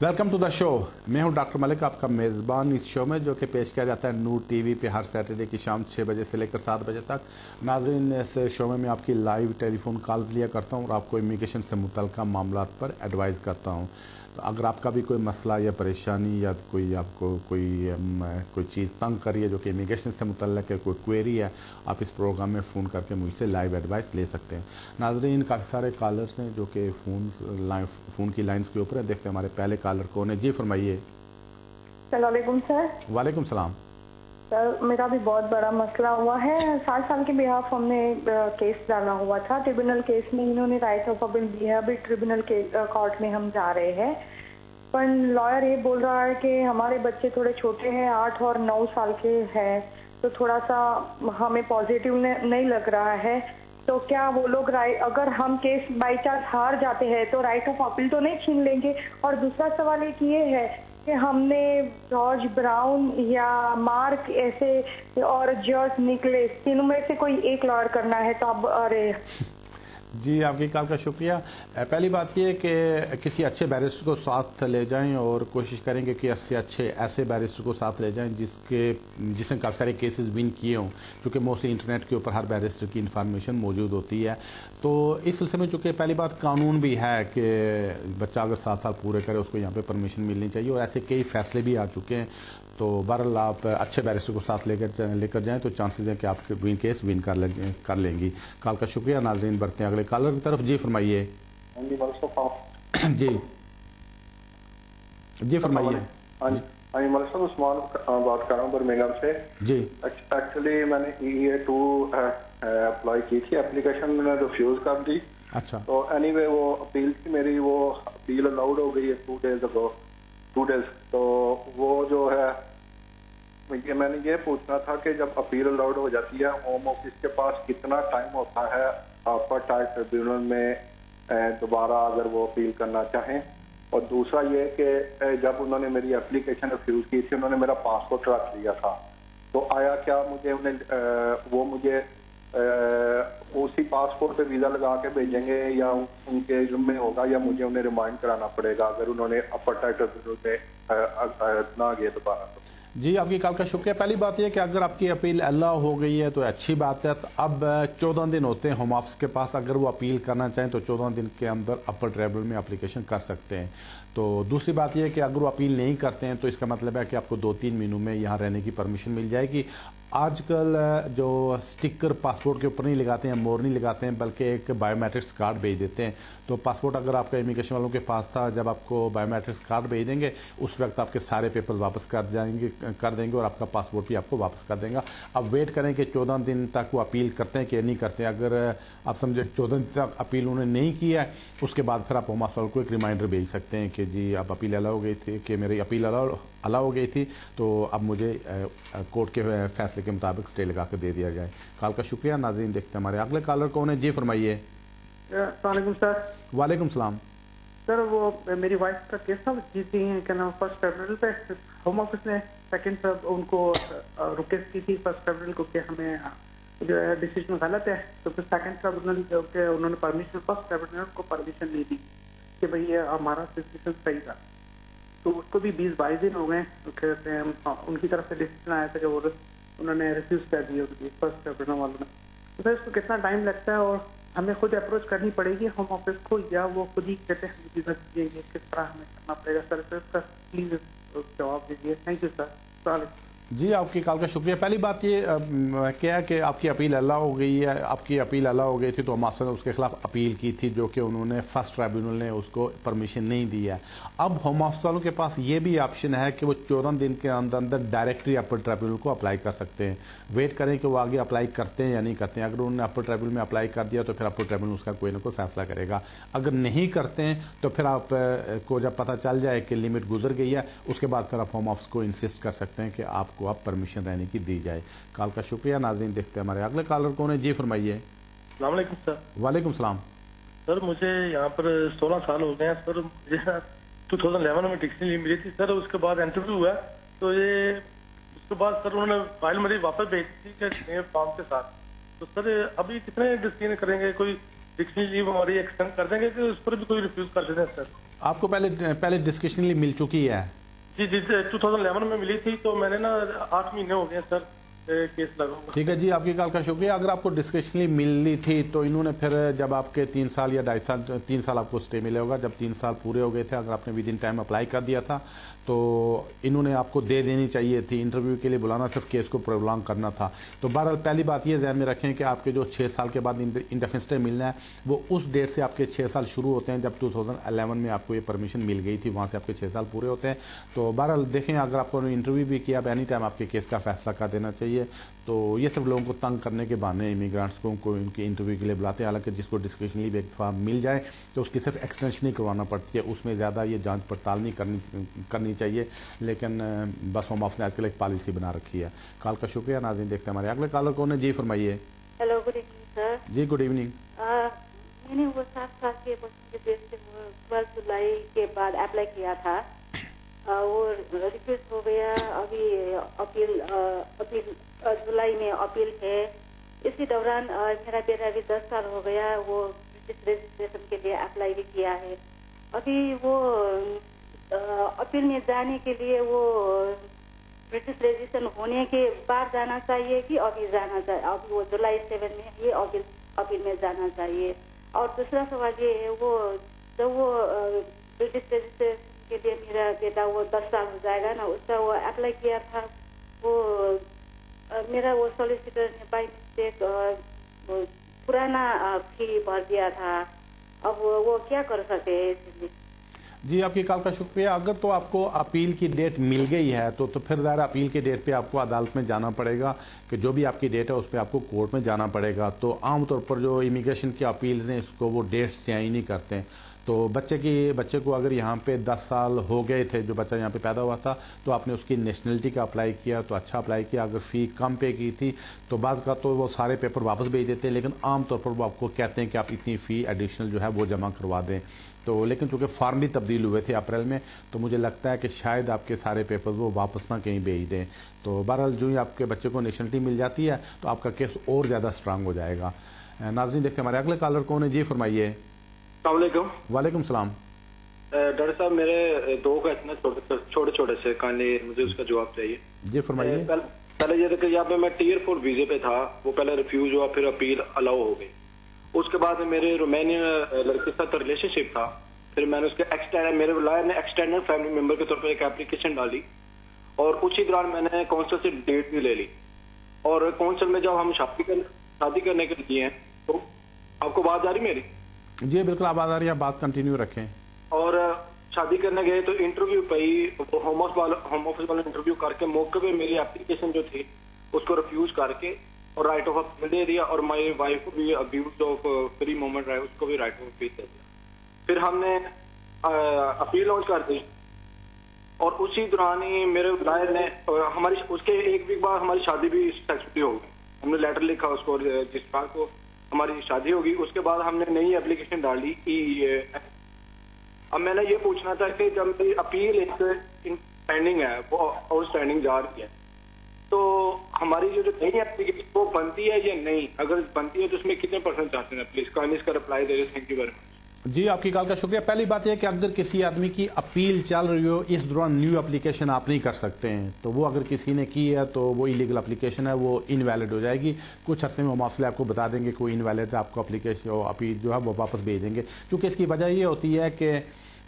Welcome to the show. मैं हूं doctor Malik, आपका मेज़बान इस शो में, जो कि पेश किया जाता है नूर टीवी पे हर सैटरडे की शाम 6 बजे से लेकर 7 बजे तक। नाज़रीन, इस शो में मैं आपकी लाइव टेलीफोन कॉल्स लिया करता हूं और आपको इमिग्रेशन से मुतल्लिक़ मामलात पर एडवाइस करता हूं। तो अगर आपका भी कोई मसला या परेशानी या कोई आपको कोई चीज़ तंग कर रही है जो कि इमिग्रेशन से मुतल्लिक़ है, कोई क्वेरी है, आप इस प्रोग्राम में फ़ोन करके मुझसे लाइव एडवाइस ले सकते हैं। नाज़रीन, काफ़ी सारे कॉलर्स हैं जो कि फ़ोन की लाइन्स के ऊपर हैं। देखते हैं हमारे पहले कॉलर कौन है। जी फरमाइए। अस्सलाम वालेकुम सर। वालेकुम सलाम। सर, मेरा भी बहुत बड़ा मसला हुआ है। 60 साल के बिहाफ हमने केस डाला हुआ था। ट्रिब्यूनल केस में इन्होंने राइट ऑफ अपील दी है। अभी ट्रिब्यूनल के कोर्ट में हम जा रहे हैं, पर लॉयर ये बोल रहा है कि हमारे बच्चे थोड़े छोटे हैं, 8 और 9 साल के हैं, तो थोड़ा सा हमें पॉजिटिव नहीं लग रहा है। तो क्या वो लोग अगर हम केस बाई चांस हार जाते हैं तो राइट ऑफ अपील तो नहीं छीन लेंगे? और दूसरा सवाल एक ये है कि हमने जॉर्ज ब्राउन या मार्क ऐसे और जॉर्ज निकले, तीनों में से कोई एक लॉयर करना है। तो अब अरे जी, आपकी कॉल का शुक्रिया। पहली बात ये कि किसी अच्छे बैरिस्टर को साथ ले जाएं और कोशिश करेंगे कि ऐसे बैरिस्टर को साथ ले जाएं जिसने काफ़ी सारे केसेस विन किए हों, क्योंकि मोस्टली इंटरनेट के ऊपर हर बैरिस्टर की इन्फॉर्मेशन मौजूद होती है। तो इस सिलसिले में चूँकि पहली बात कानून भी है कि बच्चा अगर 7 साल पूरे करे उसको यहाँ पे परमिशन मिलनी चाहिए, और ऐसे कई फैसले भी आ चुके हैं। तो बहरहाल आप अच्छे बैरिस्टर को साथ लेकर जाएं तो चांसेस हैं कि आप केस विन कर लेंगी। कॉल का शुक्रिया। नाजरीन, बढ़ते हैं अगले कॉलर की तरफ। जी फरमाइए। जी जी फरमाइए। मलिक साहब, उस्मान बात कर रहा हूँ बर्मिंघम से। जी, एक्चुअली मैंने EA2 अप्लाई की थी, एप्लीकेशन मैंने रिफ्यूज कर दी। अच्छा। तो एनीवे वो अपील थी मेरी, वो अपील अलाउड हो गई है 2 डेज। तो वो जो है ये मैंने ये पूछना था कि जब अपील अलाउड हो जाती है, होम ऑफिस के पास कितना टाइम होता है अपर टाइप ट्रिब्यूनल में दोबारा अगर वो अपील करना चाहें? और दूसरा ये कि जब उन्होंने मेरी एप्लीकेशन रिफ्यूज की थी, उन्होंने मेरा पासपोर्ट रख लिया था, तो आया क्या वो मुझे उसी पासपोर्ट पे वीजा लगा के भेजेंगे या उनके जिम्मे होगा, या मुझे उन्हें रिमाइंड कराना पड़ेगा अगर उन्होंने अपर टाइप ट्रिब्यूनल में ना गए दोबारा? तो जी, आपकी कॉल का शुक्रिया। पहली बात यह कि अगर आपकी अपील अलाउ हो गई है तो अच्छी बात है। तो अब 14 दिन होते हैं होम ऑफिस के पास, अगर वो अपील करना चाहें तो 14 दिन के अंदर अपर ट्रिब्यूनल में एप्लीकेशन कर सकते हैं। तो दूसरी बात यह है कि अगर वो अपील नहीं करते हैं तो इसका मतलब है कि आपको 2-3 महीनों में यहाँ रहने की परमिशन मिल जाएगी। आजकल जो स्टिकर पासपोर्ट के ऊपर नहीं लगाते हैं, मोर नहीं लगाते हैं, बल्कि एक बायोमेट्रिक्स कार्ड भेज देते हैं। तो पासपोर्ट अगर आपका इमिग्रेशन वालों के पास था, जब आपको बायोमेट्रिक्स कार्ड भेज देंगे उस वक्त आपके सारे पेपर वापस कर देंगे और आपका पासपोर्ट भी आपको वापस कर देंगे। अब वेट करें कि 14 दिन तक वो अपील करते हैं कि नहीं करते हैं। अगर आप समझे 14 दिन तक अपील उन्होंने नहीं किया है, उसके बाद फिर आप होम ऑफिस वालों को एक रिमाइंडर भेज सकते हैं कि जी आप अपील अलाउ हो गई थी, कि मेरी अपील अलाउ हो गई थी, तो अब मुझे कोर्ट के फैसले के मुताबिक स्टे लगा कर दे दिया जाए। कॉल का शुक्रिया। नाज़रीन, देखते हैं हमारे अगले कॉलर कौन है। जी फरमाइए। वालेकुम सर। वालेकुम सलाम। सर, वो मेरी वाइफ का केस था, जीती हैं क्या नाम, 1 फरवरी पे होम ऑफिस ने 2 उनको रिक्वेस्ट की थी 1 फरवरी को कि हमें जो है डिसीजन गलत है। तो फिर 2 फरवरी उन्होंने परमिशन 1 फरवरी को परमिशन नहीं दी कि भाई ये हमारा डिसीजन सही था। तो उसको भी 20-22 दिन हो गए, उनकी तरफ से डिसीजन आया था कि वो उन्होंने रिफ्यूज कर दिया 1 फरवरी वालों ने। तो सर, इसको कितना टाइम लगता है और हमें खुद अप्रोच करनी पड़ेगी होम ऑफिस को, या वो खुद ही कहते हैं वीजा दीजिए? किस तरह हमें करना पड़ेगा सर? इसका प्लीज जवाब दीजिए। Thank you sir. जी, आपकी कॉल का शुक्रिया। पहली बात ये क्या है कि आपकी अपील अलाउ हो गई है। आपकी अपील अलाउ हो गई थी तो मास्टर ने उसके खिलाफ अपील की थी, जो कि उन्होंने फर्स्ट ट्राइब्यूनल ने उसको परमिशन नहीं दी है। अब होम ऑफिस वालों के पास ये भी ऑप्शन है कि वो 14 दिन के अंदर अंदर डायरेक्टली अपर ट्राइब्यूनल को अप्लाई कर सकते हैं। वेट करें कि वो आगे अप्लाई करते हैं या नहीं करते हैं। अगर उन्होंने अपर ट्राइब्यूनल में अप्लाई कर दिया तो फिर अपर ट्राइब्यूनल उसका कोई ना कोई फैसला करेगा। अगर नहीं करते हैं तो फिर आप को जब पता चल जाए कि लिमिट गुजर गई है, उसके बाद फिर आप होम ऑफिस को इंसिस्ट कर सकते हैं कि आपको अब परमिशन रहने की दी जाए। कॉल का शुक्रिया। नाज़रीन, देखते हैं हमारे अगले कॉलर कौन है। जी फरमाइए। अस्सलाम वालेकुम सर। वालेकुम सलाम। सर, मुझे यहाँ पर 16 साल हो गए हैं सर। मुझे 2011 में डिक्शनरी मिली थी सर, उसके बाद इंटरव्यू हुआ, तो ये उसके बाद सर उन्होंने फाइल मेरी वापस भेज दी नए फॉर्म के साथ। तो सर अभी कितने डिसीजन करेंगे? कोई डिक्शनरी लीव हमारी एक्सटेंड कर देंगे कि उस पर भी कोई रिफ्यूज कर देते हैं सर? आपको पहले डिस्कशनली मिल चुकी है? जी 2011 में मिली थी, तो मैंने ना 8 महीने हो गए सर केस लगा हुआ। ठीक है जी, आपकी कॉल का शुक्रिया। अगर आपको डिस्कशनली मिली थी तो इन्होंने फिर जब आपके 3 साल या 2.5 साल 3 साल आपको स्टे मिले होगा, जब 3 साल पूरे हो गए थे, अगर आपने विद इन टाइम अप्लाई कर दिया था तो इन्होंने आपको दे देनी चाहिए थी। इंटरव्यू के लिए बुलाना, सिर्फ केस को प्रोलॉन्ग करना था। तो बहरहाल पहली बात ये ध्यान में रखें कि आपके जो 6 साल के बाद इंडेफिनिट स्टे मिलना है वो उस डेट से आपके 6 साल शुरू होते हैं जब 2011 में आपको ये परमिशन मिल गई थी, वहां से आपके 6 साल पूरे होते हैं। तो बहरहाल देखें, अगर आपको इंटरव्यू भी किया, एनी टाइम आपके केस का फैसला कर देना चाहिए। तो ये सब लोगों को तंग करने के बहाने इमिग्रेंट्स को इनके इंटरव्यू के लिए बुलाते हैं। हालांकि जिसको डिस्क्रिप्शनली एक दफा मिल जाए तो उसकी सिर्फ एक्सटेंशन ही करवाना पड़ती है, उसमें ज्यादा ये जांच पड़ताल नहीं करनी चाहिए। लेकिन बस होम ऑफिस ने आजकल एक पॉलिसी बना रखी है। कॉल का शुक्रिया। नाज़रीन, देखते हैं हमारे अगले कॉलर कौन है। जी फरमाइए। Hello, good evening sir. जी गुड इवनिंग। मैंने वो 7 साल के बच्चे के देश से 12 जुलाई के बाद अप्लाई किया था, वो रिफ्यूज हो गया। अभी अपील जुलाई में अपील है। इसी दौरान मेरा बेटा भी 10 साल हो गया, वो ब्रिटिश रजिस्ट्रेशन के लिए अप्लाई भी किया है। अभी वो अपील में जाने के लिए वो ब्रिटिश रजिस्ट्रेशन होने के बाद जाना चाहिए कि अभी जाना चाहिए? अभी वो जुलाई 7 में ये अपील में जाना चाहिए। और दूसरा सवाल ये है, वो जब वो ब्रिटिश रजिस्ट्रेशन के लिए मेरा बेटा वो 10 साल हो जाएगा ना, उसका वो अप्लाई किया था, वो मेरा वो सॉलिसिटर ने बाई मिस्टेक पुराना फी भर दिया था। अब वो क्या कर सकते हैं? जी आपकी कॉल का शुक्रिया। अगर तो आपको अपील की डेट मिल गई है तो फिर ज़रा अपील की डेट पे आपको अदालत में जाना पड़ेगा, कि जो भी आपकी डेट है उस पर आपको कोर्ट में जाना पड़ेगा। तो आमतौर पर जो इमिग्रेशन की अपील हैं इसको वो डेट्स चेंज नहीं करते। तो बच्चे को अगर यहाँ पे 10 साल हो गए थे, जो बच्चा यहाँ पे पैदा हुआ था, तो आपने उसकी नेशनलिटी का अप्लाई किया तो अच्छा अप्लाई किया। अगर फी कम पे की थी तो बाद का तो वो सारे पेपर वापस भेज देते हैं, लेकिन आमतौर पर वो आपको कहते हैं कि आप इतनी फी एडिशनल जो है वो जमा करवा दें। तो लेकिन चूंकि फॉर्म भी तब्दील हुए थे अप्रैल में, तो मुझे लगता है कि शायद आपके सारे पेपर्स वो वापस ना कहीं भेज दें। तो बहरहाल जो ही आपके बच्चे को नेशनलिटी मिल जाती है तो आपका केस और ज्यादा स्ट्रांग हो जाएगा। नाज़रीन, देखते हमारे अगले कॉलर कौन है। जी फरमाइए। वालेकुम सलाम। डॉक्टर साहब, मेरे 2 क्वेश्चन छोटे छोटे से, काइंडली मुझे उसका जवाब चाहिए। जी फरमाइए। पहले ये देखिए, यहाँ पे मैं टीयर 4 वीजे पे था, वो पहले रिफ्यूज हुआ, फिर अपील अलाउ हो गई। उसके बाद मेरे रोमानियन लड़के के साथ रिलेशनशिप था, फिर मैंने उसके मेरे लॉयर ने एक्सटेंडेड फैमिली मेंबर के तौर पर एक एप्लीकेशन डाली, और उसी दौरान मैंने काउंसिल से डेट भी ले ली। और काउंसिल में जब हम शादी करने के लिए हैं, तो आपको बात आ रही मेरी? जी बिल्कुल आवाज आ रही है, बात कंटिन्यू रखें। और शादी करने गए तो इंटरव्यू पे ही होम ऑफिस वाले इंटरव्यू करके मौके पे मेरी एप्लीकेशन जो थी उसको रिफ्यूज करके और राइट ऑफ अपील दे दिया, और माई वाइफ को भी abuse of free moment right उसको भी राइट ऑफ अपील दे दिया। फिर हमने अपील लॉन्च कर दी, और उसी दौरान ही मेरे लॉयर ने हमारी उसके 1 वीक बाद हमारी शादी भी सक्सेसफुली हो गई। हमने लेटर लिखा उसको, जिस बार को हमारी शादी होगी उसके बाद हमने नई एप्लीकेशन डाली। अब मैंने ये पूछना था कि जब मेरी अपील एक पेंडिंग है, वो आउट स्टैंडिंग जा रही है, तो हमारी जो नई एप्लीकेशन वो बनती है या नहीं? अगर बनती है तो उसमें कितने % चाहते हैं? प्लीज काइंडली इसका रिप्लाई दे दे। Thank you very much. जी आपकी कॉल का शुक्रिया। पहली बात यह कि अगर किसी आदमी की अपील चल रही हो, इस दौरान न्यू एप्लीकेशन आप नहीं कर सकते हैं। तो वो अगर किसी ने की है तो वो इलीगल एप्लीकेशन है, वो इनवैलिड हो जाएगी। कुछ अर्से में मौसले आपको बता देंगे कोई इनवैलिड है, आपको एप्लीकेशन अपील जो है वो वापस भेज देंगे। क्योंकि इसकी वजह ये होती है कि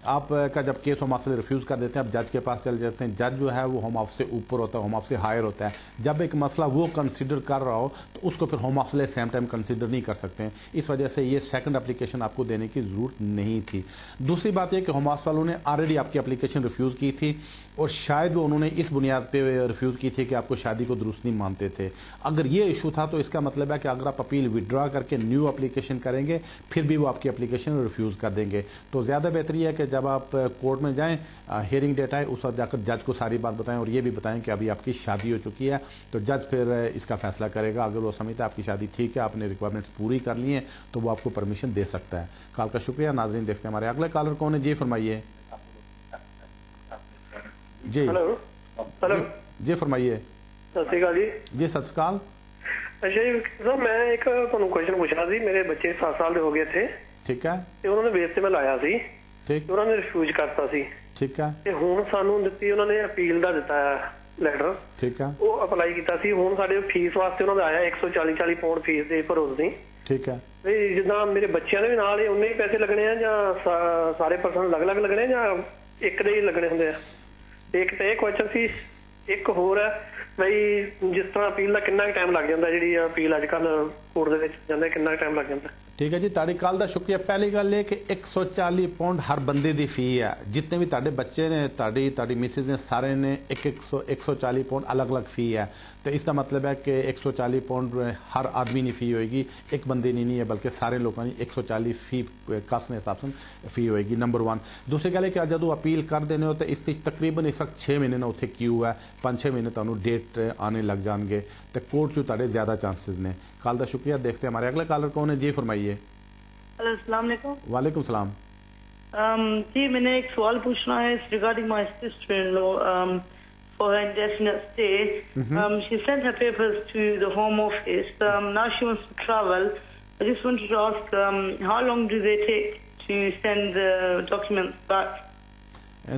आपका जब केस होम ऑफिस से रिफ्यूज कर देते हैं, आप जज के पास चले जाते हैं। जज जो है वो होम ऑफिस से ऊपर होता है, होम ऑफिस से हायर होता है। जब एक मसला वो कंसीडर कर रहा हो तो उसको फिर home office same time consider नहीं कर सकते हैं। इस वजह से ये सेकंड एप्लीकेशन आपको देने की जरूरत नहीं थी। दूसरी बात यह कि होम ऑफिस वालों ने ऑलरेडी आपकी एप्लीकेशन रिफ्यूज की थी, और शायद वो उन्होंने इस बुनियाद पे रिफ्यूज की थी कि आपको शादी को दुरुस्त नहीं मानते थे। अगर ये इशू था तो इसका मतलब है कि अगर आप अपील विड्रॉ करके न्यू एप्लीकेशन करेंगे फिर भी वो आपकी एप्लीकेशन रिफ्यूज कर देंगे। तो ज्यादा बेहतरी है कि जब आप कोर्ट में जाएं, हियरिंग डेट आए, उस वक्त जाकर जज को सारी बात बताएं, और ये भी बताएं कि अभी आपकी शादी हो चुकी है। तो जज फिर इसका फैसला करेगा। अगर वो समझता है आपकी शादी ठीक है, आपने रिक्वायरमेंट्स पूरी कर ली हैं, तो वो आपको परमिशन दे सकता है। कॉल का शुक्रिया। नाजरीन, देखते हैं हमारे अगले कॉलर कौन है। जी फरमाइए। जी हेलो जी फरमाइए। सत श्री अकाल जी। जी सत श्री अकाल। अच्छा जी सर, मैं एक क्वेश्चन पूछना सी। मेरे बच्चे 7 साल के हो गए थे, ठीक है, ਤੇ ਉਹਨਾਂ ਨੇ ਬੇਸ ਤੇ ਮੈਂ ਲਾਇਆ ਸੀ। ਠੀਕ, ਉਹਨਾਂ ਨੇ ਰਿਫਿਊਜ਼ ਕਰਤਾ ਸੀ ਠੀਕ ਹੈ, ਤੇ ਹੁਣ ਸਾਨੂੰ ਦਿੱਤੀ ਉਹਨਾਂ ਨੇ ਅਪੀਲ ਦਾ ਦਿੱਤਾ ਲੈਟਰ, ਠੀਕ ਹੈ, ਉਹ ਅਪਲਾਈ ਕੀਤਾ ਸੀ। ਹੁਣ ਸਾਡੇ ਫੀਸ ਵਾਸਤੇ ਉਹਨਾਂ ਦਾ ਆਇਆ 140 ਪਾਉਂਡ ਫੀਸ ਦੇ ਪਰ ਉਸਦੀ ਠੀਕ ਹੈ। ਵੀ ਜਿੱਦਾਂ ਮੇਰੇ ਬੱਚਿਆਂ ਦੇ ਵੀ ਨਾਲ ਹੀ ਉਨੇ ਹੀ ਪੈਸੇ ਲੱਗਣੇ ਆ ਜਾਂ ਸਾਰੇ ਪਰਸਨ ਅਲੱਗ-ਅਲੱਗ ਲੱਗਣੇ ਜਾਂ ਇੱਕ ਦੇ ਹੀ ਲੱਗਣੇ ਹੁੰਦੇ ਆ? ਇੱਕ ਤਾਂ ਇਹ ਕੁਐਸਚਨ ਸੀ। ਇੱਕ ਹੋਰ ਹੈ ਬਈ ਜਿਸ ਤਰ੍ਹਾਂ ਅਪੀਲ ਦਾ ਕਿੰਨਾ ਟਾਈਮ ਲੱਗ ਜਾਂਦਾ, ਜਿਹੜੀ ਅਪੀਲ ਅੱਜ ਕੱਲ ਕੋਰਟ ਦੇ ਵਿੱਚ ਜਾਂਦੇ ਕਿੰਨਾ ਟਾਈਮ ਲੱਗ ਜਾਂਦਾ? ਠੀਕ ਹੈ ਜੀ, ਤੁਹਾਡੀ ਕਾਲ ਦਾ ਸ਼ੁਕਰੀਆ। ਪਹਿਲੀ ਗੱਲ ਇਹ ਕਿ 140 ਪਾਉਂਡ ਹਰ ਬੰਦੇ ਦੀ ਫੀ ਹੈ। ਜਿੰਨੇ ਵੀ ਤੁਹਾਡੇ ਬੱਚੇ ਨੇ, ਤੁਹਾਡੀ ਮਿਸਿਸ ਨੇ, ਸਾਰੇ ਨੇ 140 ਪਾਉਂਡ ਅਲੱਗ-ਅਲੱਗ ਫੀ ਹੈ। तो इसका मतलब है कि 140 पाउंड हर आदमी की फी होएगी, एक बंदे नहीं है बल्कि सारे लोगों की 140 फी कस ने हिसाब से फी होएगी। नंबर 1। दूसरी गल है कि जदों अपील कर देने हो तो इस तकरीबन इस वक्त 6 महीने उत्थे क्यू है, 5-6 महीने तुहानू डेट आने लग जाएंगे तो कोर्ट चो तुहाडे ज्यादा चांसेस ने। कल का शुक्रिया। देखते हैं हमारे अगले कॉलर कौन है जी, फरमाइए। अस्सलाम वालेकुम। वालेकुम सलाम। जी मैंने एक सवाल पूछना है regarding my sister in law for her indefinite stay. She sent her papers to the Home Office. Now she wants to travel. I just wanted to ask, how long do they take to send the documents back?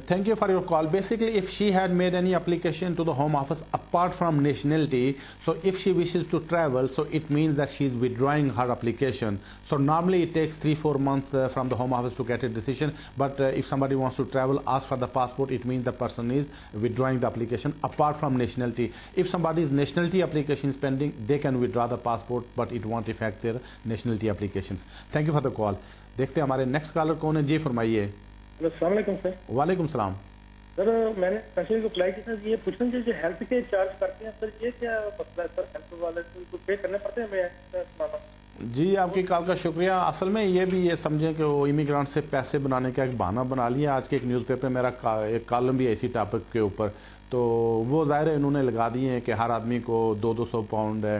Thank you for your call. Basically, if she had made any application to the Home Office apart from nationality, so if she wishes to travel, so it means that she is withdrawing her application. So normally it takes 3-4 months from the Home Office to get a decision. But if somebody wants to travel, ask for the passport, it means the person is withdrawing the application apart from nationality. If somebody's nationality application is pending, they can withdraw the passport, but it won't affect their nationality applications. Thank you for the call. देखते हैं हमारे next collar कौन है जी, फरमाइए। अस्सलाम वालेकुम sir. वालेकुम सलाम। सर मैंने पैसे को अप्लाई किया था, ये पूछना चाहिए जो हेल्थ के चार्ज करते हैं सर, ये क्या मसला है सर? हेल्थ वाले को पे करने पड़ते हैं हमें? जी आपकी कॉल का शुक्रिया। असल में ये भी ये समझें कि वो इमिग्रेंट से पैसे बनाने का एक बहाना बना लिया। आज के एक न्यूज़पेपर मेरा एक कॉलम भी इसी टॉपिक के ऊपर, तो वो ज़ाहिर है इन्होंने लगा दिए हैं कि हर आदमी को 200 पाउंड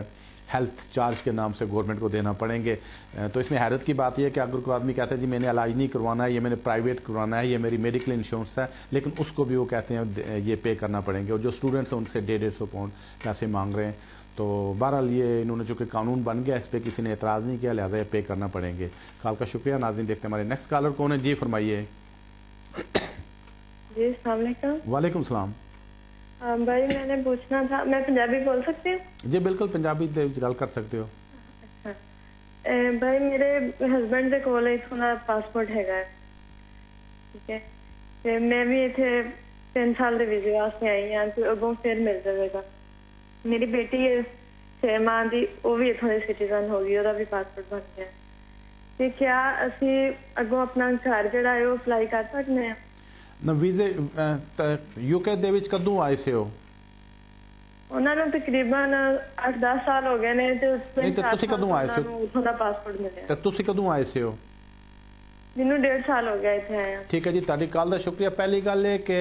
हेल्थ चार्ज के नाम से गवर्नमेंट को देना पड़ेंगे। तो इसमें हैरत की बात यह है कि अगर कोई आदमी कहता है जी मैंने इलाज नहीं करवाना है, ये मैंने प्राइवेट करवाना है, ये मेरी मेडिकल इंश्योरेंस है, लेकिन उसको भी वो कहते हैं ये पे करना पड़ेंगे। और जो स्टूडेंट्स हैं उनसे 150 पाउंड पैसे मांग रहे हैं। तो बहरहाल ये इन्होंने चूंकि कानून बन गया, इस पर किसी ने एतराज़ नहीं किया, लिहाजा ये पे करना पड़ेंगे। कॉल का शुक्रिया। नाज़रीन देखते हैं हमारे नेक्स्ट कॉलर कौन है जी, फरमाइए। जी अस्सलाम वालेकुम। वालेकुम सलाम। भाई मैंने पूछना था, मैं पंजाबी बोल सकती हूँ? जी बिल्कुल, पंजाबी गल कर सकते हो। अच्छा भाई मेरे हस्बैंड के कोल इथों का पासपोर्ट है, ठीक है, ते मैं भी इतने 3 साल के वीजे वास्ते आई हाँ, तो अगों फिर मिल जाएगा। मेरी बेटी है 6 माह की, वो भी इथों की सिटीजन होगी, वह भी पासपोर्ट बन गया। तो क्या असी अगों अपना घर जरा है वो अप्लाई कर सकते हैं? ना वीजे यूके दे विच कदों आए से हो? उन्होंने तकरीबन 8-10 साल हो गए ने। नहीं तो तुसी कदों आए से? उथों दा पासपोर्ट मिले। तो तुसी कदों आए से हो? जिन्हों 1.5 साल हो गया इत्थे आया। ठीक है जी, तुहाडी कॉल दा शुक्रिया। पहली गल है कि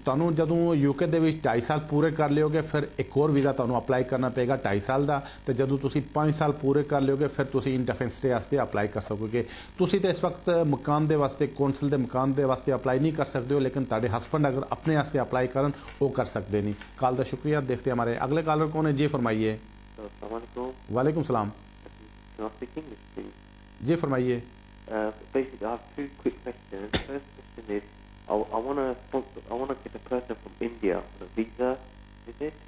ਤੁਹਾਨੂੰ ਜਦੋਂ यूके ਦੇ ਵਿੱਚ 2.5 ਸਾਲ ਪੂਰੇ ਕਰ ਲਿਓਗੇ ਫਿਰ ਇੱਕ ਹੋਰ ਵੀਜ਼ਾ ਤੁਹਾਨੂੰ ਅਪਲਾਈ ਕਰਨਾ ਪਏਗਾ 2.5 ਸਾਲ ਦਾ, ਤੇ ਜਦੋਂ ਤੁਸੀਂ 5 ਸਾਲ ਪੂਰੇ ਕਰ ਲਿਓਗੇ ਫਿਰ ਤੁਸੀਂ ਇੰਡੈਫਿਨਿਟ ਸਟੇ ਵਾਸਤੇ ਅਪਲਾਈ ਕਰ ਸਕੋਗੇ। ਤੁਸੀਂ ਤੇ ਇਸ ਵਕਤ ਮਕਾਨ ਦੇ ਵਾਸਤੇ ਕੌਂਸਲ ਦੇ ਮਕਾਨ ਦੇ ਵਾਸਤੇ ਅਪਲਾਈ ਨਹੀਂ ਕਰ ਸਕਦੇ ਹੋ, लेकिन ਤੁਹਾਡੇ ਹਸਬੰਡ अगर अपने वास्ते अप्लाई करन वो कर सकते नहीं। कॉल का शुक्रिया। देखते हैं हमारे अगले कॉलर कौन है जी, फरमाइए। वालेकुम सलाम। जी फरमाइए। Basically, I have 2 quick questions. First question is, I want to get a person from India on a visa visit.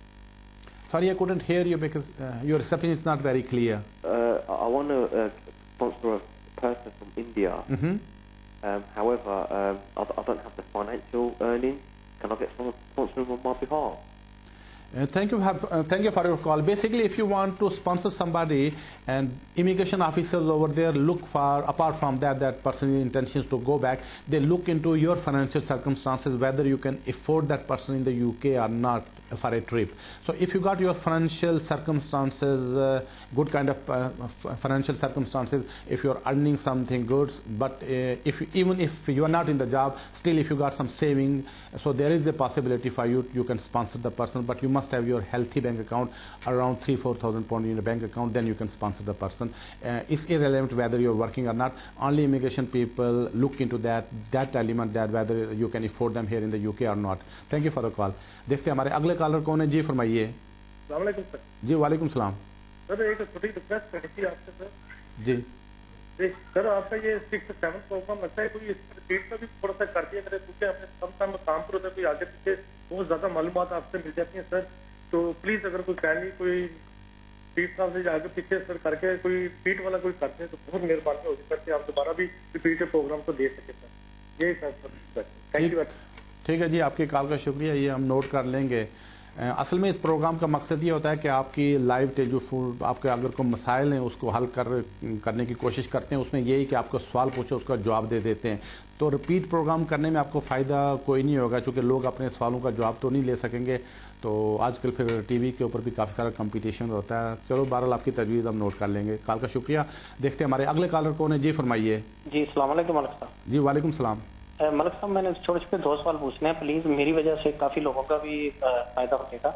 Sorry, I couldn't hear you because your reception is not very clear. I want to sponsor a person from India. However, I don't have the financial earnings. Can I get someone to sponsor him on my behalf? Thank you for your call. Basically, if you want to sponsor somebody, and immigration officers over there look for, apart from that person's intentions to go back, they look into your financial circumstances, whether you can afford that person in the UK or not for a trip. So if you got your financial circumstances, good kind of financial circumstances, if you're earning something good, but even if you are not in the job, still if you got some saving, so there is a possibility for you can sponsor the person, but you must have your healthy bank account around 3,000-4,000 pound in a bank account, then you can sponsor the person. It's irrelevant whether you're working or not. Only immigration people look into that element, that whether you can afford them here in the UK or not. Thank you for the call. देखते हैं हमारे अगले collar कौन है जी, फरमाइए। अस्सलाम वालेकुम सर। जी वालेकुम सलाम। सर एक छोटी रिक्वेस्ट करनी थी आपसे सर। जी سر آپ کا یہ 6-7 پروگرام لگتا ہے کوئی ریپیٹ میں بھی تھوڑا سا کر دیا کرے کیونکہ ہمیں کم ٹائم میں کام پر ہوتا ہے کوئی آگے پیچھے بہت زیادہ معلومات آپ سے مل جاتی ہیں سر. تو پلیز اگر کوئی کہانی کوئی ریپیٹ صاحب سے آگے پیچھے سر کر کے کوئی ریپیٹ والا کوئی کرتے ہیں تو بہت مہربانی ہوگی سر کہ آپ دوبارہ بھی ریپیٹ پروگرام کو دے سکے سر. یہی سر تھینک یو. ٹھیک ہے جی, آپ کی کال کا شکریہ, یہ ہم نوٹ کر لیں گے. اصل میں اس پروگرام کا مقصد یہ ہوتا ہے کہ آپ کی لائیو ٹیلیفون آپ کے اگر کوئی مسائل ہیں اس کو حل کرنے کی کوشش کرتے ہیں. اس میں یہی کہ آپ کو سوال پوچھو اس کا جواب دے دیتے ہیں. تو رپیٹ پروگرام کرنے میں آپ کو فائدہ کوئی نہیں ہوگا چونکہ لوگ اپنے سوالوں کا جواب تو نہیں لے سکیں گے. تو آج کل پھر ٹی وی کے اوپر بھی کافی سارا کمپٹیشن ہوتا ہے. چلو بہرحال آپ کی تجویز ہم نوٹ کر لیں گے. کال کا شکریہ. دیکھتے ہیں ہمارے اگلے کالر کون ہے. جی فرمائیے. جی السلام علیکم ملک صاحب. جی وعلیکم السلام. ملک صاحب میں نے چھوٹے چھوٹے 2 سوال پوچھنے ہیں پلیز, میری وجہ سے کافی لوگوں کا بھی فائدہ ہونے گا.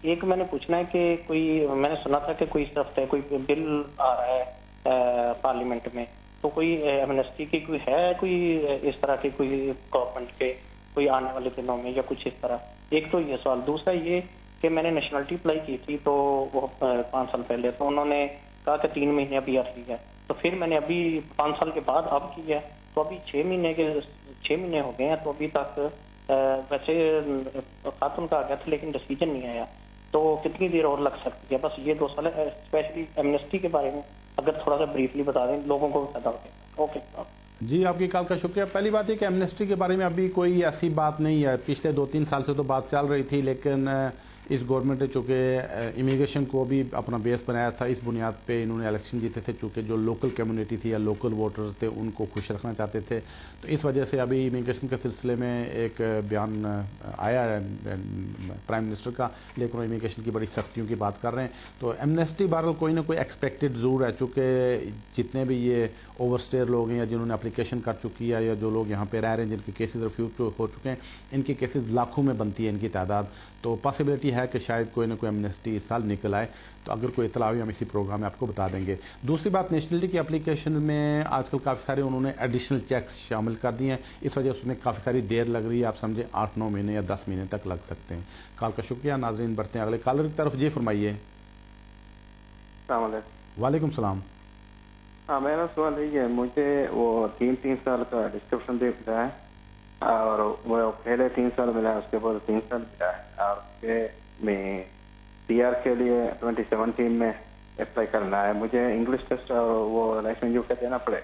ایک میں نے پوچھنا ہے کہ کوئی میں نے سنا تھا کہ کوئی اس ہفتے کوئی بل آ رہا ہے پارلیمنٹ میں, تو کوئی ایمنسٹی کی کوئی ہے کوئی اس طرح کی کوئی گورنمنٹ کے کوئی آنے والے دنوں میں یا کچھ اس طرح. ایک تو یہ سوال. دوسرا یہ کہ میں نے نیشنلٹی اپلائی کی تھی تو وہ 5 سال پہلے, تو انہوں نے کہا کہ 3 مہینے ابھی عرضی ہے. تو پھر میں نے ابھی 5 سال کے بعد اب کی ہے, تو ابھی 6 مہینے ہو گئے ہیں. تو ابھی تک ویسے خاتون کا آ گیا تھا لیکن ڈیسیجن نہیں آیا. تو کتنی دیر اور لگ سکتی ہے؟ بس یہ 2 سوال ہے. اسپیشلی ایمنسٹی کے بارے میں اگر تھوڑا سا بریفلی بتا دیں لوگوں کو فائدہ ہو گیا. اوکے جی, آپ کی کال کا شکریہ. پہلی بات یہ کہ ایمنسٹی کے بارے میں ابھی کوئی ایسی بات نہیں ہے. پچھلے 2-3 سال سے تو بات چل رہی تھی, لیکن اس گورنمنٹ نے چونکہ امیگریشن کو بھی اپنا بیس بنایا تھا, اس بنیاد پہ انہوں نے الیکشن جیتے تھے. چونکہ جو لوکل کمیونٹی تھی یا لوکل ووٹرز تھے ان کو خوش رکھنا چاہتے تھے, تو اس وجہ سے ابھی امیگریشن کے سلسلے میں ایک بیان آیا ہے پرائم منسٹر کا, لیکن وہ امیگریشن کی بڑی سختیوں کی بات کر رہے ہیں. تو ایمنسٹی بہرحال کوئی نہ کوئی ایکسپیکٹڈ ضرور ہے, چونکہ جتنے بھی یہ اوور اسٹیئر لوگ ہیں یا جنہوں نے اپلیکیشن کر چکی ہے یا جو لوگ یہاں پہ رہ رہے ہیں جن کے کیسز ریفیوز ہو چکے ہیں, ان کی کیسز لاکھوں میں بنتی ہے ان کی تعداد. تو پاسبلٹی ہے کہ شاید کوئی نہ کوئی ایمنسٹی اس سال نکل آئے. تو اگر کوئی اطلاع ہوئی ہم اسی پروگرام میں آپ کو بتا دیں گے. دوسری بات, نیشنلٹی کی اپلیکیشن میں آج کل کافی سارے انہوں نے ایڈیشنل چیکس شامل کر دیے ہیں, اس وجہ سے اس میں کافی ساری دیر لگ رہی ہے. آپ سمجھیں 8-9 مہینے یا 10 مہینے تک لگ سکتے ہیں. کال کا شکریہ. ناظرین بڑھتے ہیں اگلے کالر کی طرف. جی فرمائیے. السلام علیکم. وعلیکم السلام. ہاں میرا سوال یہ ہے, مجھے وہ 3 سال کا ڈسکرپشن ملا ہے اور وہ پہلے 3 سال ملا ہے, اس کے بعد 3 سال ملا ہے, اور اس کے میں پی آر کے لیے 2017 میں اپلائی کرنا ہے. مجھے انگلش ٹیسٹ اور وہ لائف ان یو کے دینا پڑے.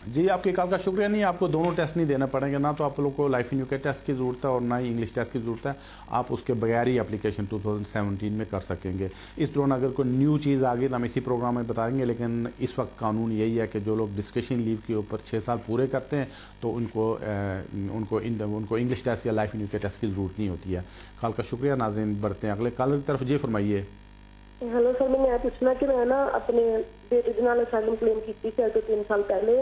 جی آپ کی کال کا شکریہ. نہیں, آپ کو دونوں ٹیسٹ نہیں دینا پڑیں گے. نہ تو آپ لوگ کو لائف ان یو کے ٹیسٹ کی ضرورت ہے اور نہ ہی انگلش ٹیسٹ کی ضرورت ہے. آپ اس کے بغیر ہی اپلیکیشن 2017 میں کر سکیں گے. اس دوران اگر کوئی نیو چیز آ گئی تو ہم اسی پروگرام میں بتائیں گے, لیکن اس وقت قانون یہی ہے کہ جو لوگ ڈسکشن لیو کے اوپر 6 سال پورے کرتے ہیں تو ان کو انگلش ٹیسٹ یا لائف ان یو کے ٹیسٹ کی ضرورت نہیں ہوتی ہے. کال کا شکریہ. ناظرین بڑھتے ہیں اگلے کالر کی طرف. جی فرمائیے. ہیلو سر, میں نے یہ پوچھنا کہ میں نا اپنے بیٹے کے نال اسائلم کلیم کی تھی 3 سال پہلے,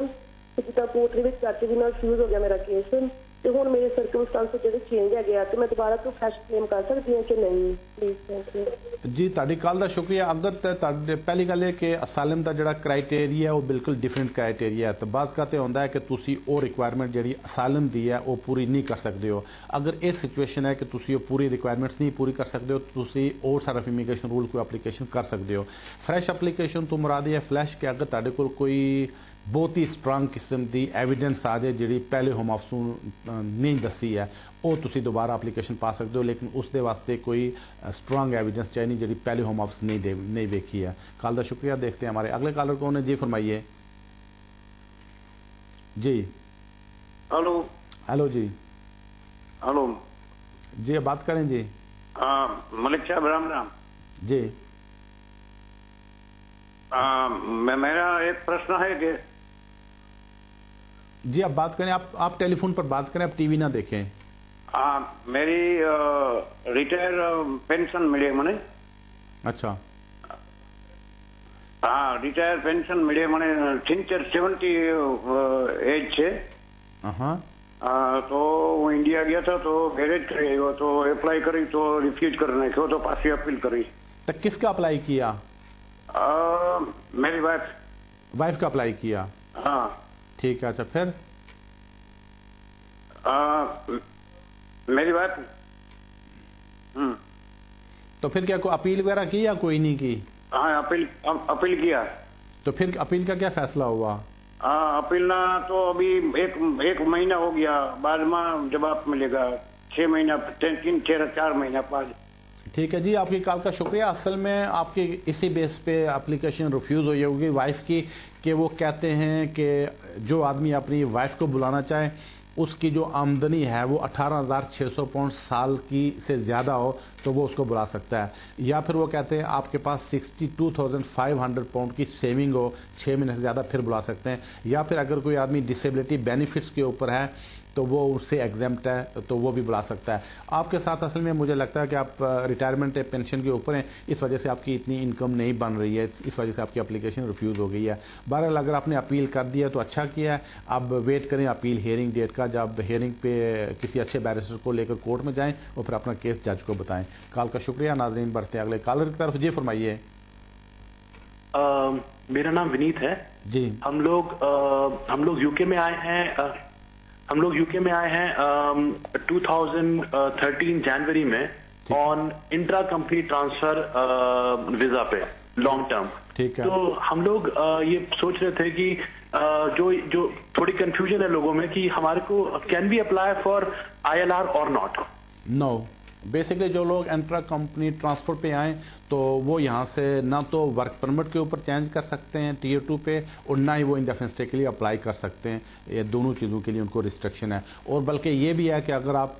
جتنا پورٹری میں جا کے بھی ریفیوز ہو گیا میرا کیس, تو ہوں میرے سرکمسٹانس جیسے چینج ہے گیا, تو میں دوبارہ تو فریش کلیم کر سکتی ہوں کہ نہیں؟ پلیز. جی تاری کال کا شکریہ. اگر پہلی گل ہے کہ اسائلم کا جڑا کرائٹیریا ہے وہ بالکل ڈفرینٹ کرائٹیریا ہے. تو بعض کا ہوتا ہے کہ تسی وہ ریکوائرمنٹ جڑی اسائلم دی ہے وہ پوری نہیں کر سکتے ہو. اگر یہ سچویشن ہے کہ تسی وہ پوری ریکوائرمنٹس نہیں پوری کر سکتے ہو تو تسی اور سارا امیگریشن رول کوئی اپلیکیشن کر سکتے ہو. فریش اپلیکیشن تو مراد ہے فلیش کہ اگر تہاڈے کول کوئی بہت ہی سٹرانگ قسم دی ایویڈنس آ جائے جڑی پہلے ہوم آفس نہیں دسی ہے, وہ تسی دوبارہ اپلیکیشن پا سکتے ہو, لیکن اس دے واسطے کوئی سٹرانگ ایویڈنس چاہیے جڑی پہلے ہوم آفس نہیں دیکھی ہے. کال کا شکریہ. دیکھتے ہیں ہمارے اگلے کالر کون ہے. جی فرمائیے. جی ہلو. ہلو. جی ہلو. جی بات کریں. جی ملک صاحب رام رام. جی میرا ایک پرشن ہے کہ جی آپ بات کریں. آپ ٹیلی فون پر بات کریں, آپ ٹی وی نہ دیکھیں. میری ریٹائر پینشن ملے منے. اچھا. ہاں ریٹائر پینشن ملے منے 70 ایج سے. تو وہ انڈیا گیا تھا تو میرج کری تو اپلائی کری تو ریفیوز کرنے کو تو پاسی اپیل کری. تو کس کا اپلائی کیا؟ میری وائف کا اپلائی کیا. ہاں ٹھیک ہے. اچھا پھر میری بات تو پھر کیا کوئی اپیل وغیرہ کی یا کوئی نہیں کی؟ ہاں اپیل کیا. تو پھر اپیل کا کیا فیصلہ ہوا؟ अपील ना तो अभी एक महीना हो गया, बाद में जवाब मिलेगा 6 महीना 4 महीना बाद। ठीक है जी, आपकी कॉल का शुक्रिया। असल में आपकी इसी बेस पे एप्लीकेशन रिफ्यूज हुई होगी वाइफ की, कि वो कहते हैं कि जो आदमी अपनी वाइफ को बुलाना चाहे उसकी जो आमदनी है वो 18,600 पाउंड साल की से ज़्यादा हो तो वो उसको बुला सकता है, या फिर वो कहते हैं आपके पास 62,500 पाउंड की सेविंग हो 6 महीने से ज़्यादा फिर बुला सकते हैं, या फिर अगर कोई आदमी डिसेबिलिटी बेनिफिट्स के ऊपर है तो वो उससे एग्जेम्प्ट है तो वो भी बुला सकता है। आपके साथ असल में मुझे लगता है कि आप रिटायरमेंट पेंशन के ऊपर हैं, इस वजह से आपकी इतनी इनकम नहीं बन रही है, इस वजह से आपकी एप्लीकेशन रिफ्यूज हो गई है। बहरहाल अगर आपने अपील कर दिया तो अच्छा किया है। अब वेट करें अपील हेयरिंग डेट का, जब हेयरिंग पे किसी अच्छे बैरिस्टर को लेकर कोर्ट में जाएं और फिर अपना केस जज को बताएं। कॉल का शुक्रिया। नाजरीन बढ़ते हैं अगले कॉलर की तरफ। जी फरमाइए। मेरा नाम विनीत है जी। हम लोग यूके में आए हैं। 2013 जनवरी में on intra company transfer visa पे लॉन्ग टर्म। ठीक है। तो हम लोग ये सोच रहे थे कि जो थोड़ी कंफ्यूजन है लोगों में कि हमारे को can be apply for ILR और नॉट। नो, बेसिकली जो लोग इंट्रा कंपनी ट्रांसफर पे आए तो वो यहाँ से ना तो वर्क परमिट के ऊपर चेंज कर सकते हैं Tier 2 पे, और ना ही वो इंडेफिनिट स्टे के लिए अप्लाई कर सकते हैं। ये दोनों चीज़ों के लिए उनको रिस्ट्रिक्शन है। और बल्कि ये भी है कि अगर आप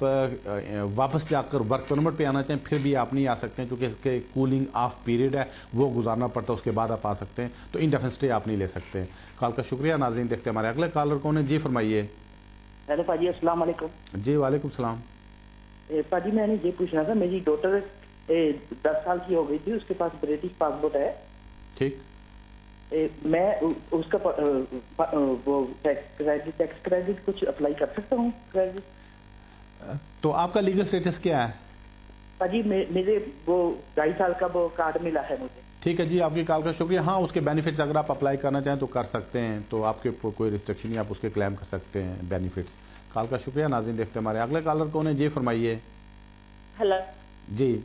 वापस जाकर वर्क परमिट पे आना चाहें फिर भी आप नहीं आ सकते हैं, क्योंकि इसके कूलिंग ऑफ पीरियड है वो गुजारना पड़ता है, उसके बाद आप आ सकते हैं। तो इंडेफिनिट स्टे आप नहीं ले सकते। कॉल का शुक्रिया। नाज़रीन देखते हैं हमारे अगले कॉलर कौन है। जी फरमाइए। हेलो पाजी, अस्सलाम वालेकुम। जी वालेकुम सलाम। पाजी मैंने ये पूछना था, मेरी डॉटर 10 साल की हो गई थी, उसके पास ब्रिटिश पासपोर्ट है। ठीक। मैं उसका वो टैक्स क्रेडिट कुछ अप्लाई कर सकता हूँ? क्रेडिट तो आपका लीगल स्टेटस क्या है? पाजी मेरे वो 2.5 साल का वो कार्ड मिला है मुझे। ठीक है जी, आपकी कॉल का शुक्रिया। हाँ, उसके बेनिफिट्स अगर आप अप्लाई करना चाहें तो कर सकते हैं, तो आपके कोई रिस्ट्रिक्शन नहीं, आप उसके क्लेम कर सकते हैं बेनिफिट्स। कॉल का शुक्रिया। नाज़रीन देखते हैं हमारे अगले कॉलर कौन है। जी फरमाइए। हेलो जी।